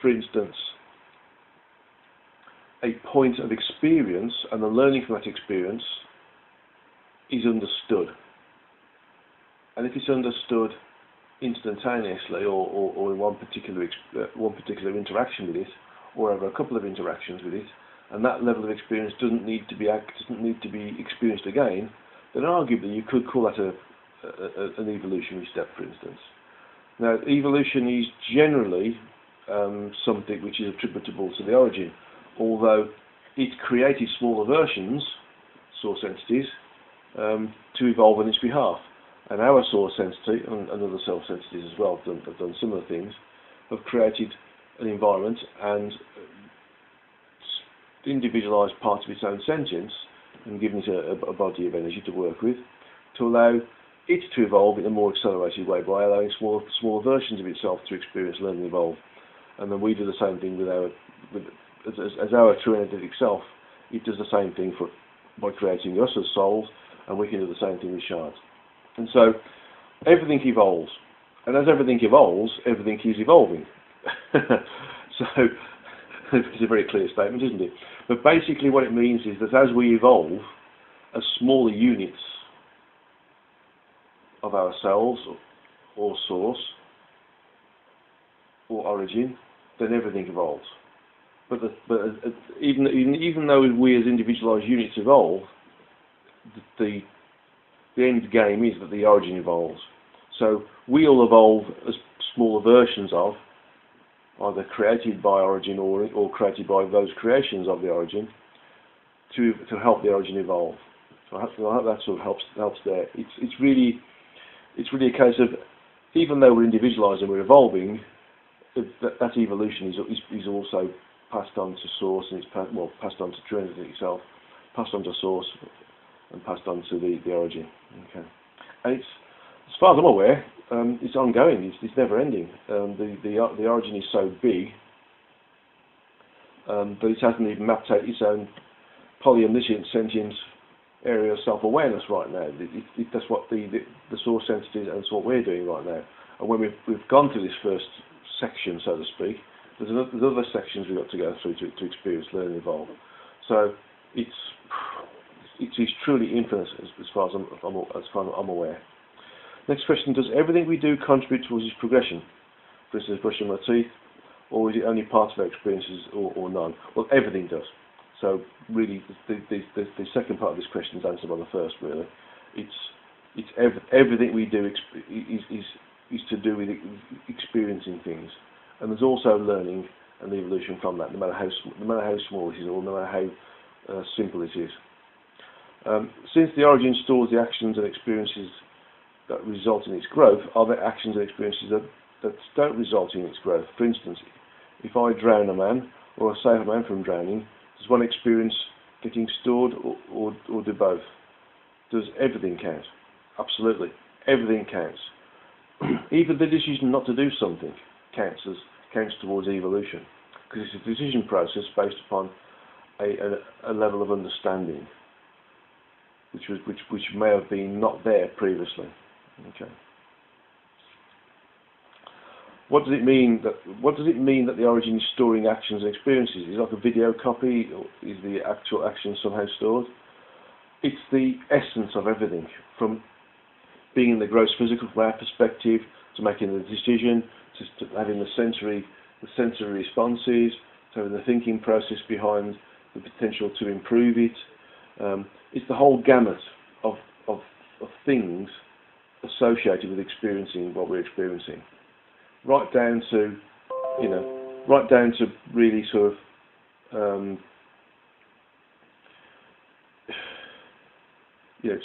for instance, a point of experience, and the learning from that experience is understood. And if it's understood instantaneously, or in one particular interaction with it, or over a couple of interactions with it, and that level of experience doesn't need to be experienced again, then arguably you could call that an evolutionary step, for instance. Now, evolution is generally something which is attributable to the origin, although it created smaller versions, source entities, to evolve on its behalf. And our source entity, and other self entities as well, have done similar things, have created an environment and individualized part of its own sentience and given it a body of energy to work with, to allow it to evolve in a more accelerated way by allowing smaller versions of itself to experience, learn and evolve. And then we do the same thing as our true energetic self. It does the same thing by creating us as souls, and we can do the same thing with shards. And so everything evolves, and as everything evolves, everything is evolving. So it's a very clear statement, isn't it? But basically what it means is that as we evolve as smaller units of ourselves or source or origin, then everything evolves. But even though we as individualized units evolve, the end game is that the origin evolves. So we all evolve as smaller versions of, either created by origin or created by those creations of the origin, to help the origin evolve. So I hope that sort of helps there. It's really a case of, even though we're individualized and we're evolving, that evolution is also passed on to source, and it's passed on to true energy itself, passed on to source, and passed on to the origin. Okay, and it's, as far as I'm aware, it's ongoing. It's never ending. The origin is so big, but it hasn't even mapped out its own polyomniscient sentient area of self-awareness right now. That's what the source entities, and it's what we're doing right now. And when we've gone through this first section, so to speak, there's other sections we've got to go through to experience, learn, and evolve. So it is truly infinite as far as I'm aware. Next question: does everything we do contribute towards this progression? For instance, brushing my teeth, or is it only part of our experiences or none? Well, everything does. So really, the second part of this question is answered by the first. Really, everything we do is to do with experiencing things, and there's also learning and evolution from that, no matter how small it is, or no matter how simple it is. Since the origin stores the actions and experiences that result in its growth, are there actions and experiences that don't result in its growth? For instance, if I drown a man, or I save a man from drowning, does one experience getting stored, or do both? Does everything count? Absolutely. Everything counts. Even the decision not to do something counts towards evolution, because it's a decision process based upon a level of understanding, which may have been not there previously. Okay. What does it mean that the origin is storing actions and experiences? Is it like a video copy, or is the actual action somehow stored? It's the essence of everything, from being in the gross physical from our perspective, to making the decision, to having the sensory responses, to having the thinking process behind the potential to improve it. It's the whole gamut of things associated with experiencing what we're experiencing, right down to really sort of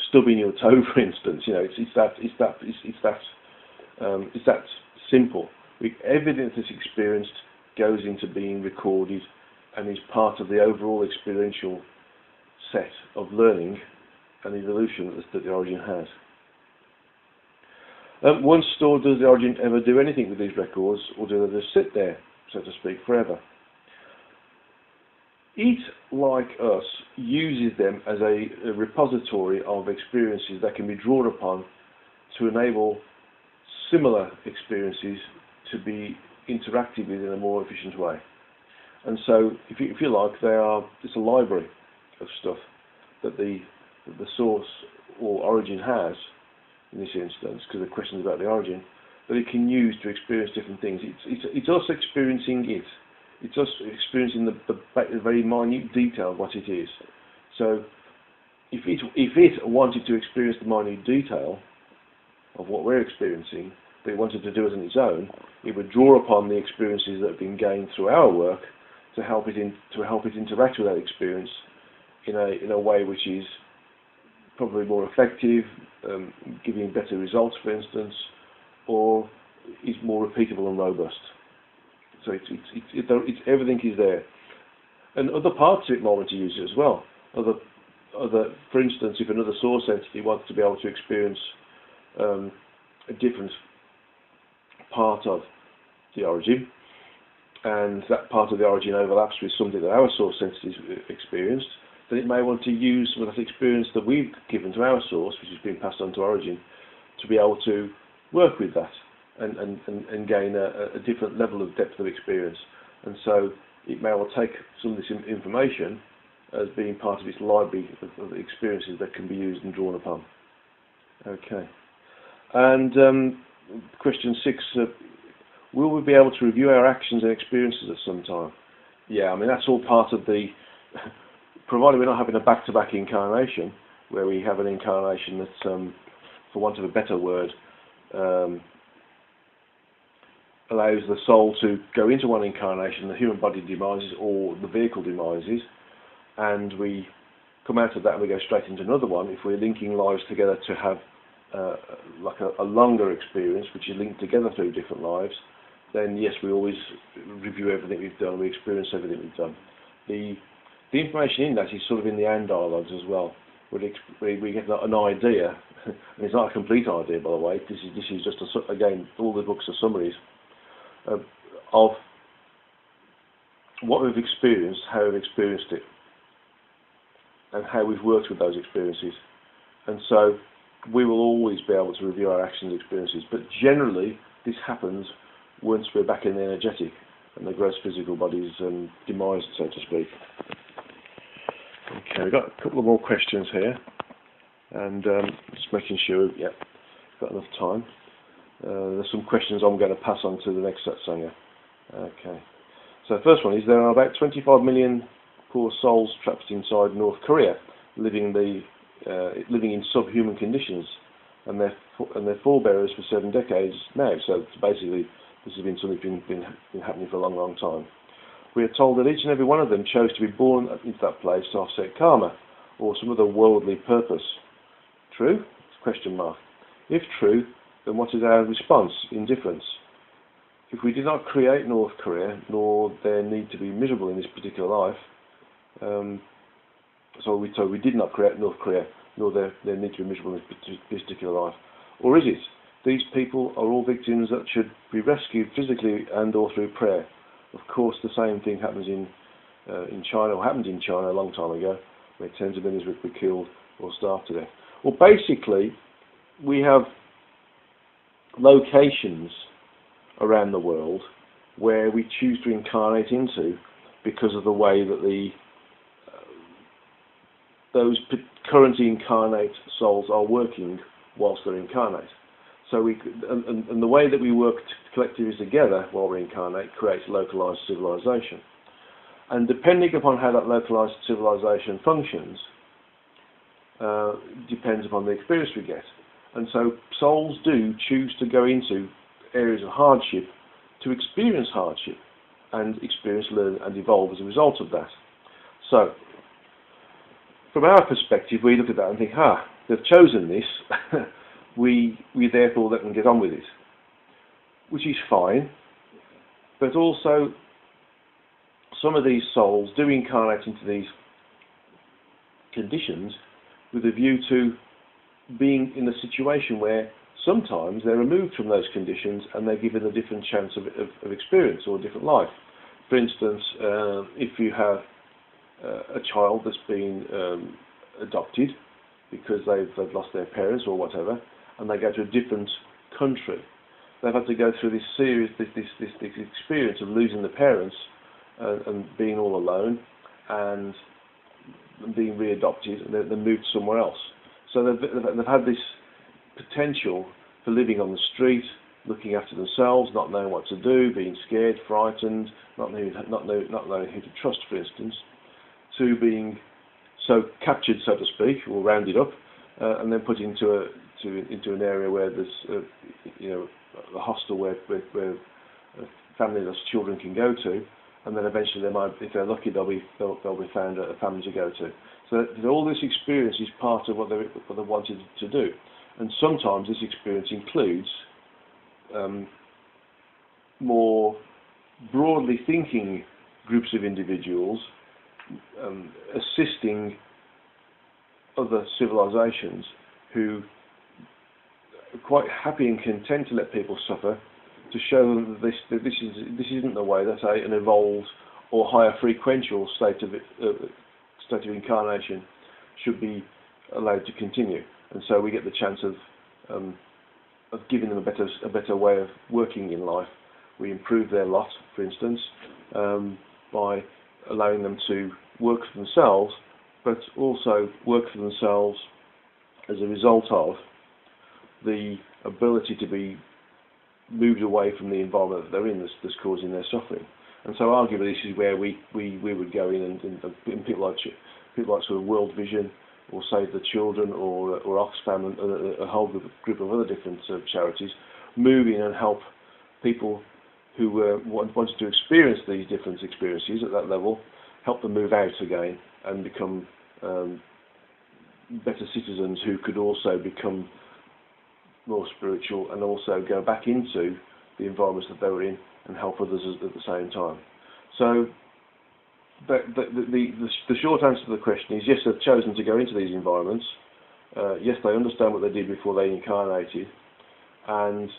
stubbing your toe, for instance. It's that simple. Everything that's experienced goes into being recorded and is part of the overall experiential set of learning and evolution that the origin has. Once stored, does the origin ever do anything with these records, or do they just sit there, so to speak, forever? It, like us, uses them as a repository of experiences that can be drawn upon to enable similar experiences to be interacted with in a more efficient way. And so, if you like, it's a library of stuff that the source or origin has, in this instance, because the question is about the origin, that it can use to experience different things. It's us experiencing it. It's us experiencing the very minute detail of what it is. So, if it wanted to experience the minute detail of what we're experiencing, that it wanted to do it on its own, it would draw upon the experiences that have been gained through our work to help it interact with that experience in a way which is probably more effective, giving better results, for instance, or is more repeatable and robust. So everything is there, and other parts of it might want to use it as well. For instance, if another source entity wants to be able to experience a different part of the origin, and that part of the origin overlaps with something that our source entity has experienced, then it may want to use some of that experience that we've given to our source, which has been passed on to origin, to be able to work with that and gain a different level of depth of experience. And so it may well take some of this information as being part of its library of experiences that can be used and drawn upon. Okay. And question 6, will we be able to review our actions and experiences at some time? Yeah, I mean, that's all part of the... provided we're not having a back-to-back incarnation, where we have an incarnation that, for want of a better word, allows the soul to go into one incarnation, the human body demises or the vehicle demises, and we come out of that and we go straight into another one. If we're linking lives together to have like a longer experience, which is linked together through different lives, then yes, we always review everything we've done, we experience everything we've done. The information in that is sort of in the and dialogues as well. We get an idea, and it's not a complete idea, by the way. This is just again, all the books are summaries of what we've experienced, how we've experienced it, and how we've worked with those experiences. And so we will always be able to review our actions and experiences, but generally this happens once we're back in the energetic and the gross physical body's demised, so to speak. Okay, we've got a couple of more questions here, and just making sure, yeah, got enough time. There's some questions I'm going to pass on to the next Satsanga. Okay. So the first one is there are about 25 million poor souls trapped inside North Korea, living in subhuman conditions, and their forebearers for 7 decades now. So basically, this has been something been happening for a long, long time. We are told that each and every one of them chose to be born into that place to offset karma or some other worldly purpose. True? Question mark. If true, then what is our response? Indifference. If we did not create North Korea, nor their need to be miserable in this particular life, so we did not create North Korea, nor their need to be miserable in this particular life. Or is it? These people are all victims that should be rescued physically and or through prayer. Of course, the same thing happens in China, or happened in China a long time ago, where tens of millions were killed or starved to death. Well, basically, we have locations around the world where we choose to incarnate into because of the way that those currently incarnate souls are working whilst they're incarnate. So and the way that we work collectively together while we incarnate creates localized civilization. And depending upon how that localized civilization functions, depends upon the experience we get. And so souls do choose to go into areas of hardship to experience hardship and experience, learn and evolve as a result of that. So from our perspective, we look at that and think, they've chosen this, we therefore let them get on with it, which is fine. But also, some of these souls do incarnate into these conditions with a view to being in a situation where sometimes they're removed from those conditions and they're given a different chance of experience or a different life. For instance, if you have a child that's been adopted because they've lost their parents or whatever, and they go to a different country, they've had to go through this experience of losing the parents and being all alone and being readopted, and they're moved somewhere else. So they've had this potential for living on the street, looking after themselves, not knowing what to do, being scared, frightened, not knowing who to trust, for instance, to being so captured, so to speak, or rounded up, and then put into an area where there's a hostel where families, children can go to, and then eventually they might, if they're lucky, they'll be found a family to go to. So all this experience is part of what they wanted to do, and sometimes this experience includes more broadly thinking groups of individuals assisting other civilizations who are quite happy and content to let people suffer, to show them that this isn't the way that an evolved or higher frequential state of incarnation should be allowed to continue. And so we get the chance of giving them a better way of working in life. We improve their lot, for instance, by allowing them to work for themselves, but also work for themselves as a result of the ability to be moved away from the environment that they're in that's causing their suffering. And so arguably this is where we would go in and people like sort of World Vision or Save the Children or Oxfam and a whole group of other different charities move in and help people who wanted to experience these different experiences at that level, help them move out again and become better citizens who could also become more spiritual and also go back into the environments that they were in and help others at the same time. So the short answer to the question is yes, they've chosen to go into these environments. Yes, they understand what they did before they incarnated, and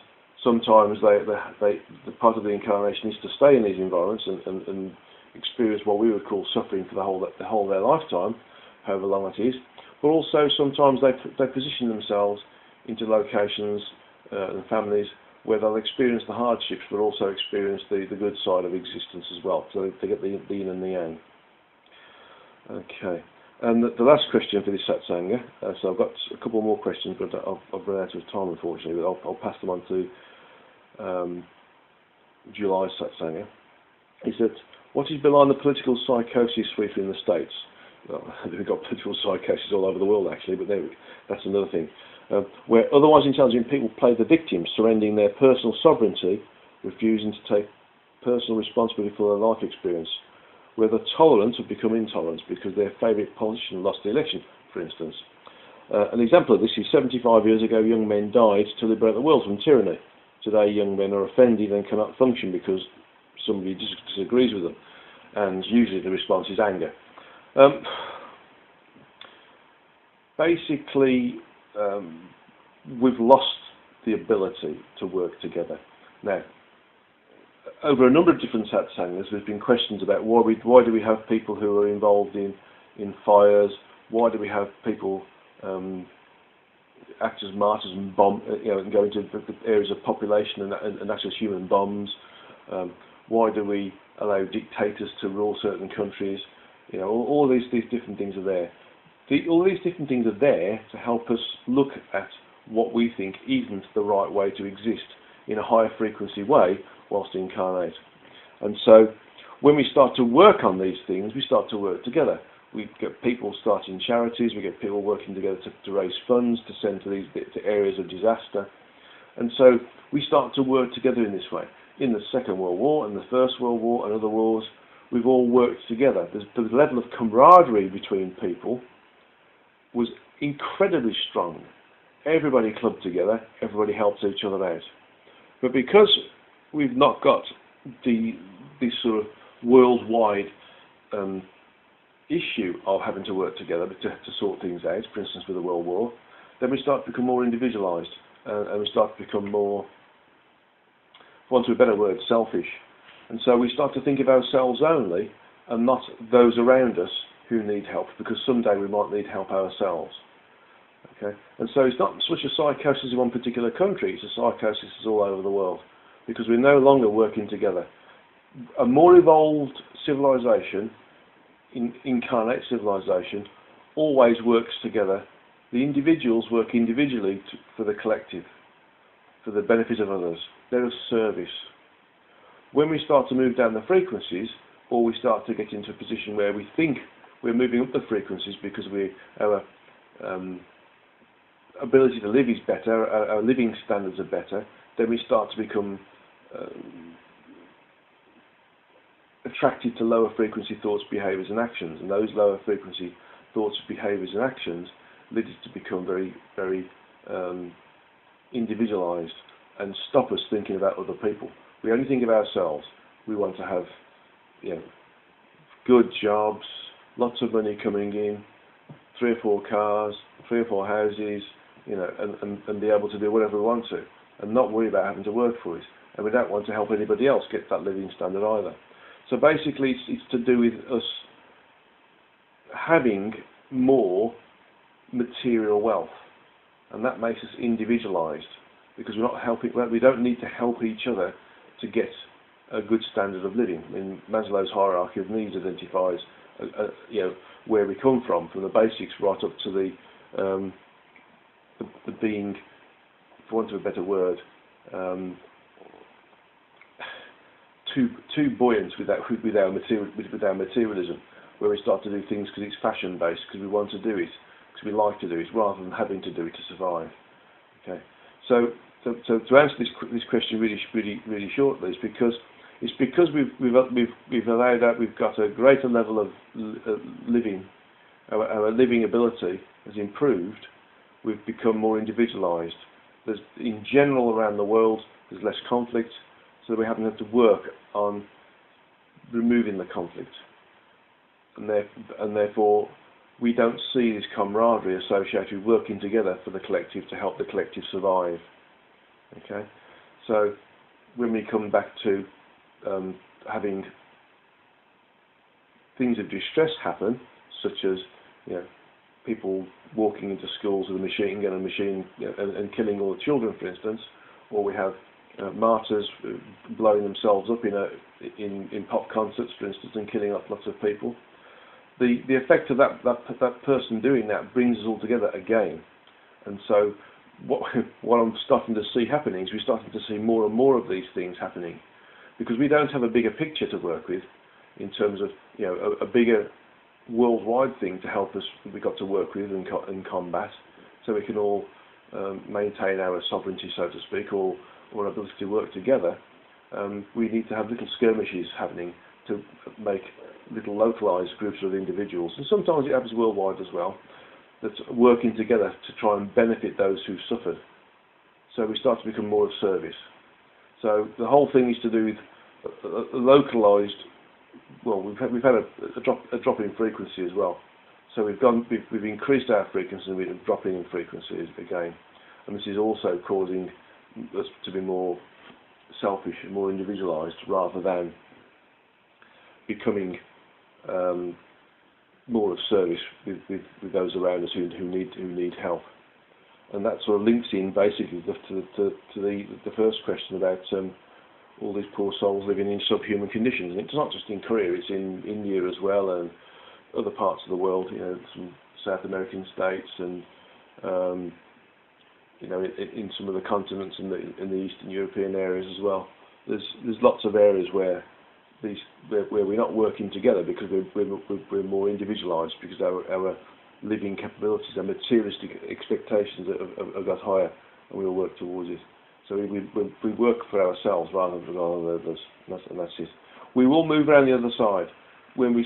sometimes the part of the incarnation is to stay in these environments and experience what we would call suffering for the whole of their lifetime, however long it is. But also sometimes they position themselves into locations and families where they'll experience the hardships but also experience the good side of existence as well. So they get the yin and the yang. Okay. And the last question for this Satsanga, so I've got a couple more questions, but I've run out of time unfortunately, but I'll pass them on to July's Satsanga. is that what is behind the political psychosis sweeping the States? Well, we've got political psychosis all over the world actually, but that's another thing. Where otherwise intelligent people play the victim, surrendering their personal sovereignty, refusing to take personal responsibility for their life experience. Where the tolerant have become intolerant because their favourite politician lost the election, for instance. An example of this is 75 years ago, young men died to liberate the world from tyranny. Today, young men are offended and cannot function because somebody disagrees with them, and usually the response is anger. Basically, we've lost the ability to work together. Now, over a number of different Satsangas, there's been questions about why do we have people who are involved in fires? Why do we have people act as martyrs and bomb, and go into the areas of population and act as human bombs? Why do we allow dictators to rule certain countries? All these different things are there. All these different things are there to help us look at what we think isn't the right way to exist in a higher frequency way whilst incarnate. And so when we start to work on these things, we start to work together. We get people starting charities, we get people working together to raise funds, to send to areas of disaster. And so we start to work together in this way. In the Second World War and the First World War and other wars, we've all worked together. The level of camaraderie between people was incredibly strong. Everybody clubbed together, everybody helped each other out. But because we've not got this sort of worldwide issue of having to work together to sort things out, for instance with the World War, then we start to become more individualised and we start to become more, for want of a better word, selfish. And so we start to think of ourselves only and not those around us who need help, because someday we might need help ourselves. Okay? And so it's not so much a psychosis in one particular country, it's a psychosis all over the world, because we're no longer working together. A more evolved civilization, incarnate civilization, always works together. The individuals work individually for the collective, for the benefit of others. They're of service. When we start to move down the frequencies, or we start to get into a position where we think we're moving up the frequencies because our ability to live is better, our living standards are better, then we start to become attracted to lower frequency thoughts, behaviours and actions, and those lower frequency thoughts, behaviours and actions lead us to become very, very individualised and stop us thinking about other people. We only think of ourselves. We want to have, good jobs, lots of money coming in, 3 or 4 cars, 3 or 4 houses, and be able to do whatever we want to, and not worry about having to work for it. And we don't want to help anybody else get that living standard either. So basically, it's to do with us having more material wealth, and that makes us individualised, because we don't need to help each other to get a good standard of living. I mean, Maslow's hierarchy of needs identifies, where we come from the basics right up to the being, for want of a better word, too buoyant with our materialism, where we start to do things because it's fashion based, because we want to do it, because we like to do it, rather than having to do it to survive. Okay, so to answer this question really shortly, it's because we've allowed that, we've got a greater level of living, our living ability has improved. We've become more individualised. There's, in general, around the world, there's less conflict, so we haven't had to work on removing the conflict, and therefore we don't see this camaraderie associated with working together for the collective to help the collective survive. Okay, so when we come back to having things of distress happen, such as people walking into schools with a machine gun and killing all the children, for instance, or we have martyrs blowing themselves up in pop concerts, for instance, and killing up lots of people. The effect of that person doing that brings us all together again. And so what I'm starting to see happening is we're starting to see more and more of these things happening. because we don't have a bigger picture to work with in terms of, you know, a bigger worldwide thing to help us. We got to work with and combat, so we can all maintain our sovereignty, so to speak, or our ability to work together. We need to have little skirmishes happening to make little localized groups of individuals, and sometimes it happens worldwide as well, that's working together to try and benefit those who've suffered. So we start to become more of service. So the whole thing is to do with a localized. Well, we've had a drop in frequency as well. So we've increased our frequency and we're dropping in frequencies again, and this is also causing us to be more selfish and more individualized, rather than becoming more of service with those around us who need help. And that sort of links in basically to the first question about all these poor souls living in subhuman conditions. And it's not just in Korea; it's in India as well, and other parts of the world. You know, some South American states, and you know, in some of the continents in the Eastern European areas as well. There's lots of areas where we're not working together because we're more individualised, because our living capabilities and materialistic expectations have got higher, and we all work towards it. So we work for ourselves rather than others, and that's it. We will move around the other side when we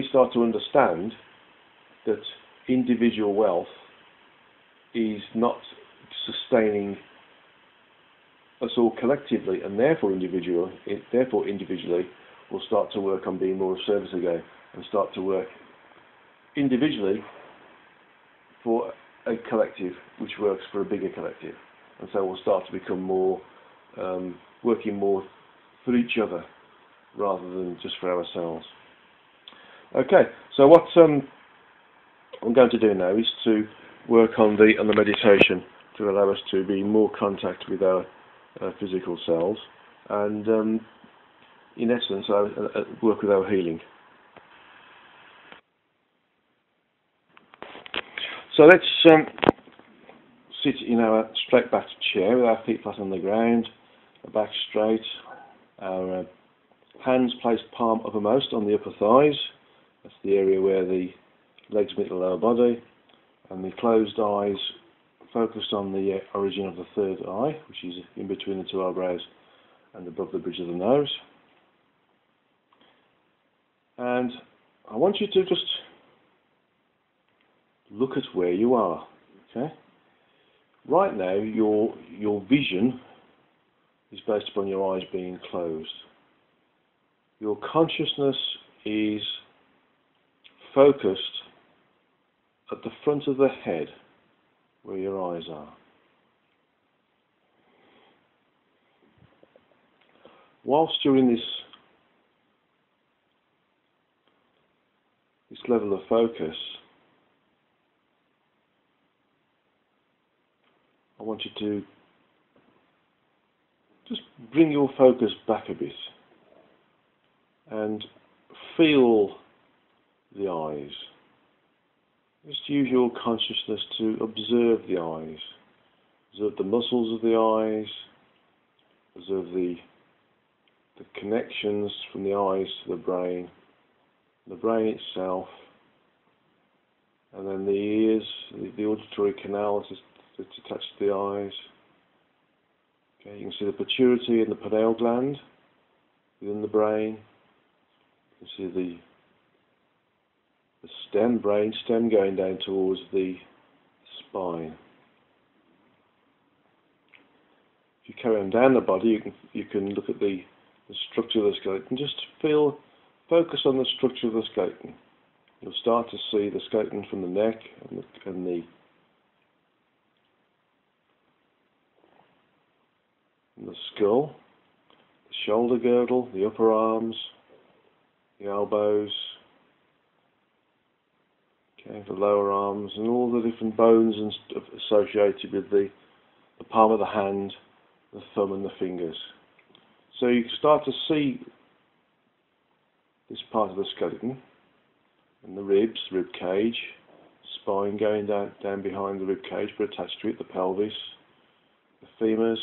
start to understand that individual wealth is not sustaining us all collectively, and therefore individually we'll start to work on being more of service again, and start to work individually for a collective which works for a bigger collective. And so we'll start to become more, working more for each other rather than just for ourselves. Okay, so what I'm going to do now is to work on the meditation to allow us to be in more contact with our physical selves, and in essence work with our healing. So let's sit in our straight backed chair with our feet flat on the ground, our back straight, our hands placed palm uppermost on the upper thighs. That's the area where the legs meet the lower body, and the closed eyes focused on the origin of the third eye, which is in between the two eyebrows and above the bridge of the nose. And I want you to just look at where you are. Okay. Right now, your vision is based upon your eyes being closed. Your consciousness is focused at the front of the head, where your eyes are. Whilst you're in this level of focus, I want you to just bring your focus back a bit and feel the eyes. Just use your consciousness to observe the eyes. Observe the muscles of the eyes. Observe the connections from the eyes to the brain itself, and then the ears, the auditory canal that's attached to the eyes. Okay, you can see the pituitary and the pineal gland within the brain. You can see the brain stem going down towards the spine. If you carry on down the body, you can look at the structure of the skeleton. Just focus on the structure of the skeleton. You'll start to see the skeleton from the neck and the skull, the shoulder girdle, the upper arms, the elbows, okay, the lower arms, and all the different bones and stuff associated with the palm of the hand, the thumb and the fingers. So you start to see this part of the skeleton, and the ribs, rib cage, spine going down behind the rib cage but attached to it, the pelvis, the femurs,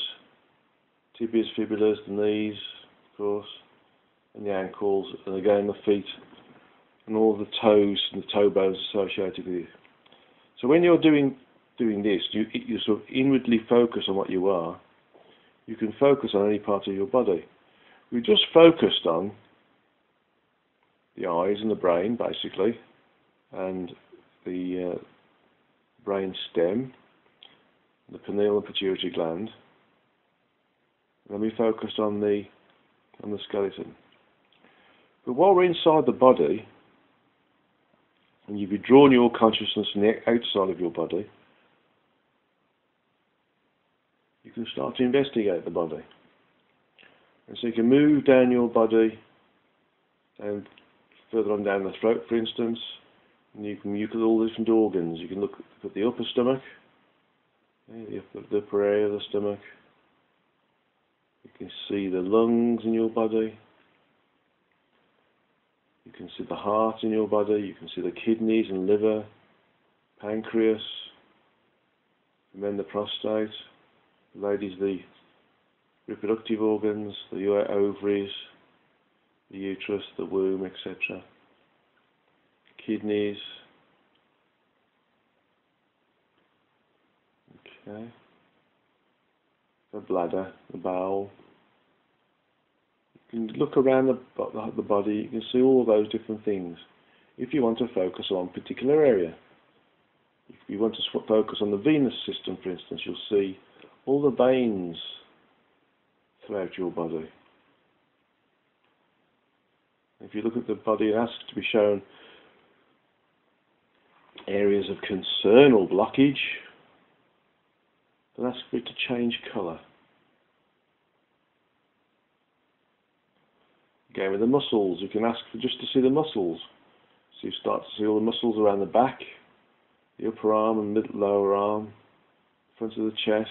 tibias, fibulas, the knees, of course, and the ankles, and again the feet, and all the toes and the toe bones associated with it. So when you're doing this, you sort of inwardly focus on what you are. You can focus on any part of your body. We just focused on the eyes and the brain, basically, and the brain stem, the pineal and pituitary gland. And then we focused on the skeleton. But while we're inside the body, and you've withdrawn your consciousness from the outside of your body, you can start to investigate the body. And so you can move down your body and further on down the throat, for instance, and you can look at all the different organs. You can look at the upper stomach, the upper area of the stomach. You can see the lungs in your body. You can see the heart in your body. You can see the kidneys and liver, pancreas, and then the prostate. Ladies, the reproductive organs, the ovaries, the uterus, the womb, etc. Kidneys. Okay. The bladder, the bowel. You can look around the body, you can see all of those different things. If you want to focus on a particular area, if you want to focus on the venous system, for instance, you'll see all the veins throughout your body. If you look at the body and ask to be shown areas of concern or blockage, then ask for it to change colour. Again, with the muscles, you can ask for just to see the muscles. So you start to see all the muscles around the back, the upper arm and lower arm, front of the chest,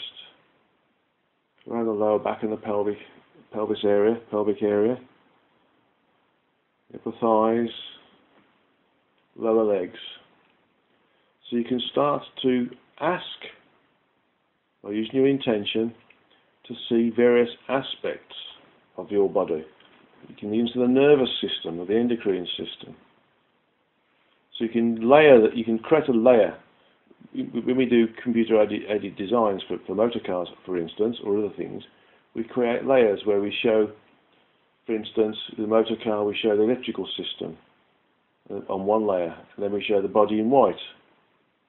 around the lower back and the pelvic area, upper thighs, lower legs. So you can start to ask, by using your intention, to see various aspects of your body. You can use the nervous system or the endocrine system. So you can layer that. You can create a layer. When we do computer-aided designs for motor cars, for instance, or other things, we create layers where we show, for instance, the motor car, we show the electrical system on one layer, and then we show the body in white,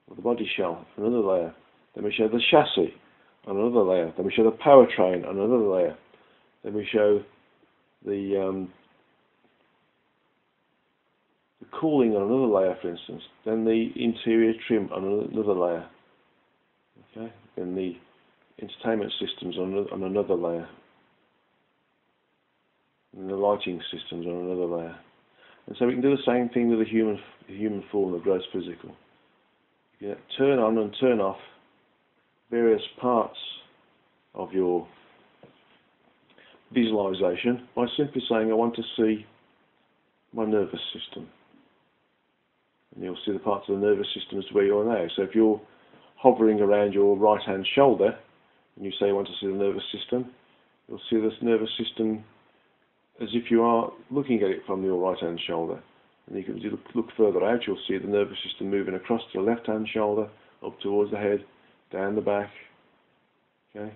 or the body shell on another layer. Then we show the chassis on another layer. Then we show the powertrain on another layer. Then we show the cooling on another layer, for instance. Then the interior trim on another layer. Okay. Then the entertainment systems on another layer. And the lighting systems on another layer. And so we can do the same thing with the human form, the gross physical. You can turn on and turn off various parts of your visualization by simply saying, I want to see my nervous system. And you'll see the parts of the nervous system as to where you are now. So if you're hovering around your right hand shoulder and you say you want to see the nervous system, you'll see this nervous system as if you are looking at it from your right hand shoulder. And you can look further out, you'll see the nervous system moving across to the left hand shoulder, up towards the head, down the back, okay,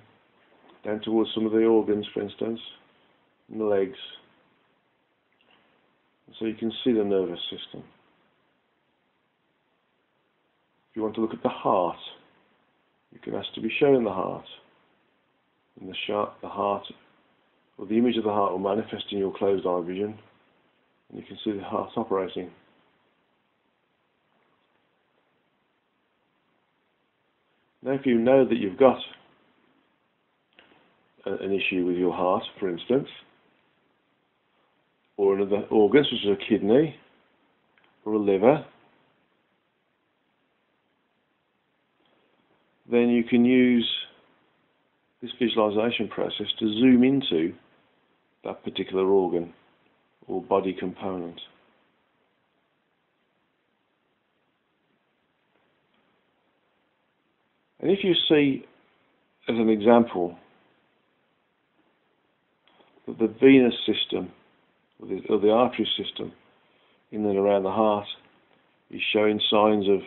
down towards some of the organs, for instance, and the legs. And so you can see the nervous system. If you want to look at the heart, you can ask to be shown the heart. And the heart, or the image of the heart will manifest in your closed eye vision, and you can see the heart operating. Now if you know that you've got an issue with your heart, for instance, or another organ such as a kidney or a liver, then you can use this visualization process to zoom into that particular organ or body component. And if you see, as an example, that the venous system, or the artery system in and around the heart, is showing signs of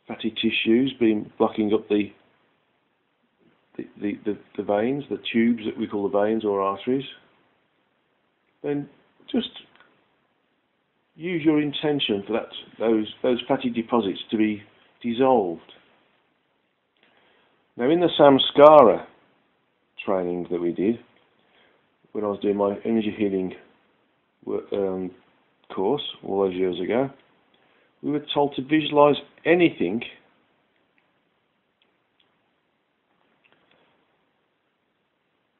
fatty tissues blocking up the veins, the tubes that we call the veins or arteries, then just use your intention for those fatty deposits to be dissolved. Now, in the Samskara training that we did when I was doing my energy healing course all those years ago, we were told to visualize anything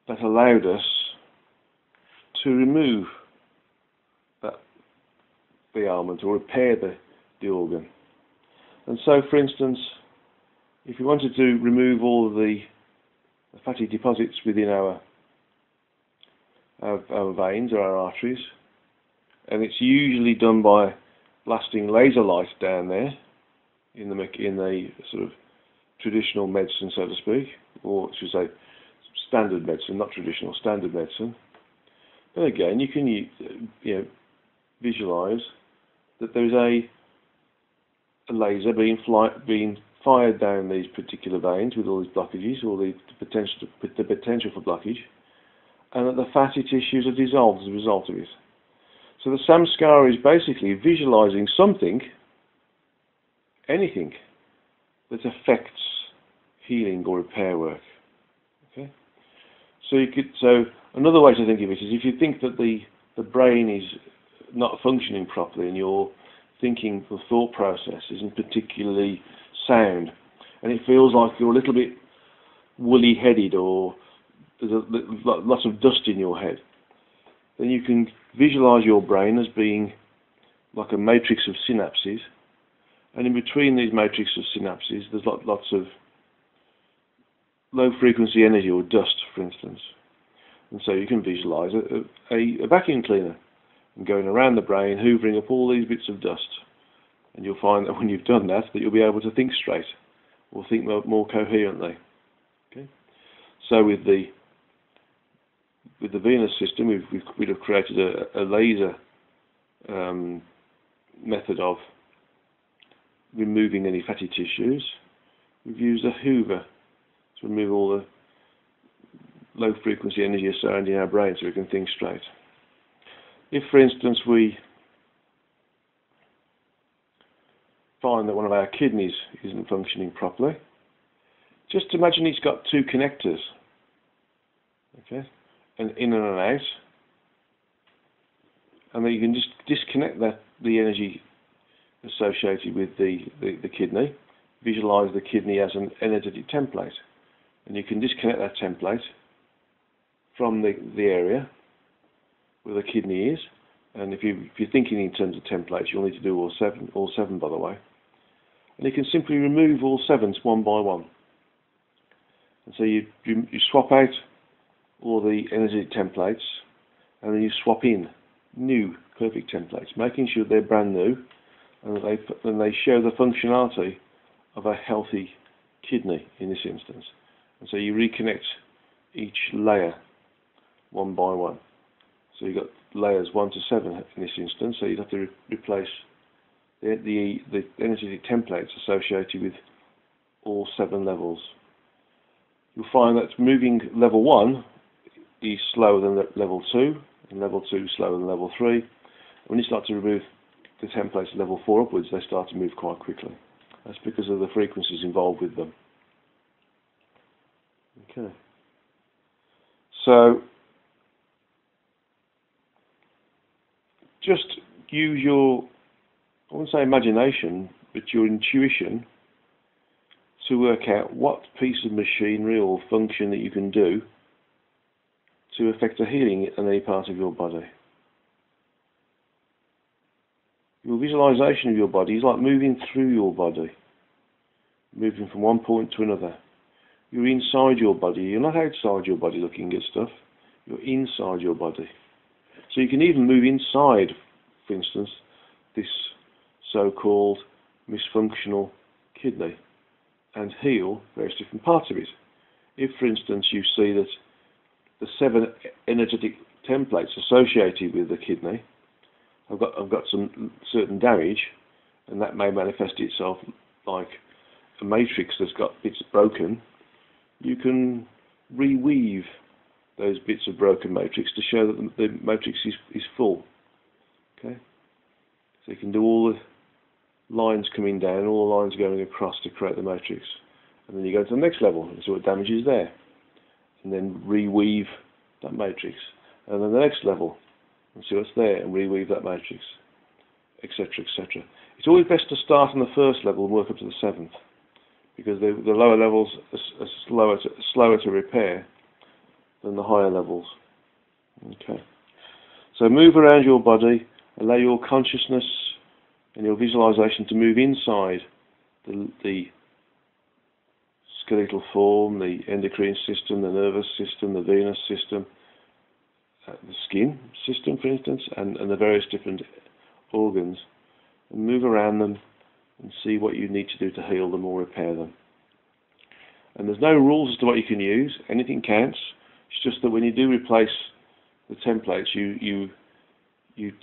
that allowed us to remove the ailment or repair the organ. And so, for instance, if you wanted to remove all of the fatty deposits within our veins or our arteries, and it's usually done by blasting laser light down there in the sort of traditional medicine, so to speak, or should I say standard medicine, not traditional, standard medicine. Then again, you can visualize that there's a laser being fired down these particular veins with all these blockages, or the potential for blockage, and that the fatty tissues are dissolved as a result of it. So the Samskara is basically visualizing something, anything, that affects healing or repair work. Okay. So another way to think of it is, if you think that the brain is not functioning properly and your thinking, the thought process isn't particularly sound, and it feels like you're a little bit woolly-headed, or there's lots of dust in your head, then you can visualize your brain as being like a matrix of synapses, and in between these matrix of synapses there's lots of low-frequency energy, or dust, for instance. And so you can visualize a vacuum cleaner and going around the brain, hoovering up all these bits of dust. And you'll find that when you've done that, you'll be able to think straight, or think more coherently. Okay. So with the venous system, we'd have created a laser method of removing any fatty tissues. We've used a hoover to remove all the low frequency energy surrounding our brain so we can think straight. If, for instance, we find that one of our kidneys isn't functioning properly, just imagine it's got two connectors, okay, and in and out, and then you can just disconnect the energy associated with the kidney, visualize the kidney as an energetic template, and you can disconnect that template from the area where the kidney is. And if you're thinking in terms of templates, you'll need to do all seven, by the way. And you can simply remove all sevens one by one. And so you swap out all the energetic templates, and then you swap in new perfect templates, making sure they're brand new, and they show the functionality of a healthy kidney in this instance. And so you reconnect each layer one by one. So you've got layers 1 to 7 in this instance, so you'd have to replace the energetic templates associated with all 7 levels. You'll find that moving level 1 is slower than level 2, and level 2 slower than level 3. When you start to remove the templates at level 4 upwards, they start to move quite quickly. That's because of the frequencies involved with them. Okay. So just use your, I wouldn't say imagination, but your intuition to work out what piece of machinery or function that you can do to affect a healing in any part of your body. Your visualization of your body is like moving through your body, moving from one point to another. You're inside your body. You're not outside your body looking at stuff. You're inside your body. So you can even move inside, for instance, this so-called misfunctional kidney and heal various different parts of it. If, for instance, you see that the 7 energetic templates associated with the kidney, I've got some certain damage, and that may manifest itself like a matrix that's got bits broken. You can reweave those bits of broken matrix to show that the matrix is full. Okay, so you can do all the lines coming down, all the lines going across to create the matrix, and then you go to the next level and see what damage is there, and then reweave that matrix, and then the next level and see what's there and reweave that matrix, etc., etc. It's always best to start on the first level and work up to the 7th, because the lower levels are slower to repair than the higher levels. Okay, so move around your body, allow your consciousness and your visualization to move inside the skeletal form, the endocrine system, the nervous system, the venous system, the skin system, for instance, and the various different organs, and move around them and see what you need to do to heal them or repair them. And there's no rules as to what you can use. Anything counts. It's just that when you do replace the templates, you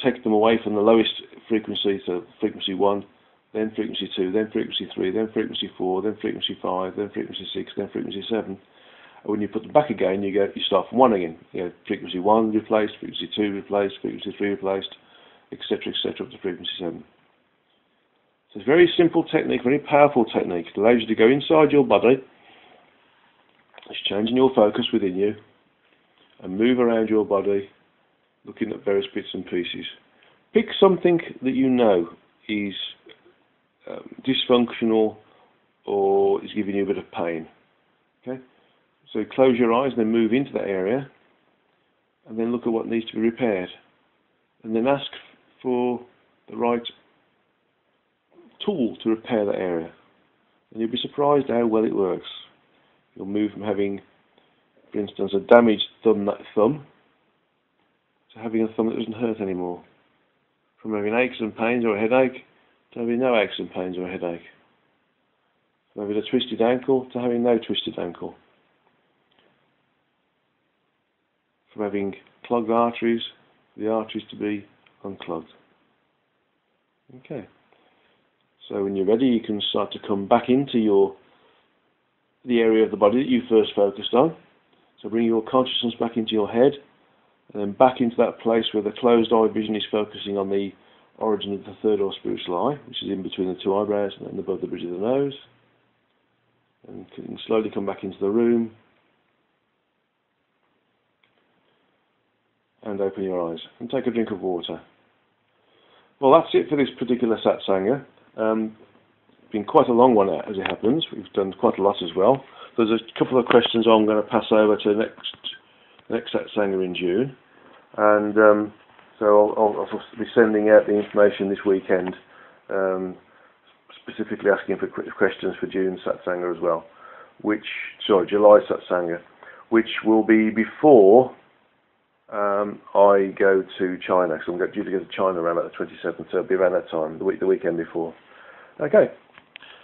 take them away from the lowest frequency, so frequency 1, then frequency 2, then frequency 3, then frequency 4, then frequency 5, then frequency 6, then frequency 7. And when you put them back again, you start from 1 again. You know, frequency 1 replaced, frequency 2 replaced, frequency 3 replaced, etc., etc., up to frequency 7. So it's a very simple technique, very powerful technique. It allows you to go inside your body. It's changing your focus within you and move around your body, looking at various bits and pieces. Pick something that you know is dysfunctional or is giving you a bit of pain. Okay, so close your eyes and then move into that area, and then look at what needs to be repaired, and then ask for the right tool to repair that area, and you'll be surprised how well it works. You'll move from having, for instance, a damaged thumb to having a thumb that doesn't hurt anymore. From having aches and pains or a headache to having no aches and pains or a headache. From having a twisted ankle to having no twisted ankle. From having clogged arteries, the arteries to be unclogged. Okay. So when you're ready, you can start to come back into the area of the body that you first focused on. So bring your consciousness back into your head, and then back into that place where the closed eye vision is focusing on the origin of the third or spiritual eye, which is in between the 2 eyebrows and above the bridge of the nose. And you can slowly come back into the room and open your eyes and take a drink of water. Well, that's it for this particular Satsanga. It's been quite a long one as it happens. We've done quite a lot as well. There's a couple of questions I'm going to pass over to the next Satsanga in June, and so I'll be sending out the information this weekend, specifically asking for questions for June Satsanga as well, July Satsanga, which will be before I go to China, because I'm due to go to China around about the 27th, so it'll be around that time, the weekend before. Okay,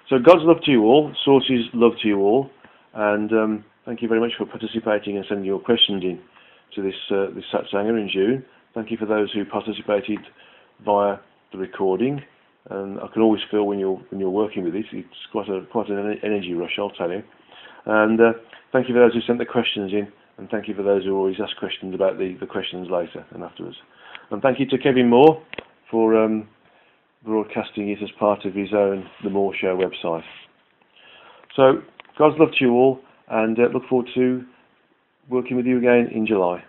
so God's love to you all, Source's love to you all, and thank you very much for participating and sending your questions in to this Satsanga in June. Thank you for those who participated via the recording, and I can always feel when you're working with it, it's quite an energy rush, I'll tell you. And thank you for those who sent the questions in, and thank you for those who always ask questions about the questions later and afterwards. And thank you to Kevin Moore for broadcasting it as part of his own The Moore Show website. So, God's love to you all, and look forward to working with you again in July.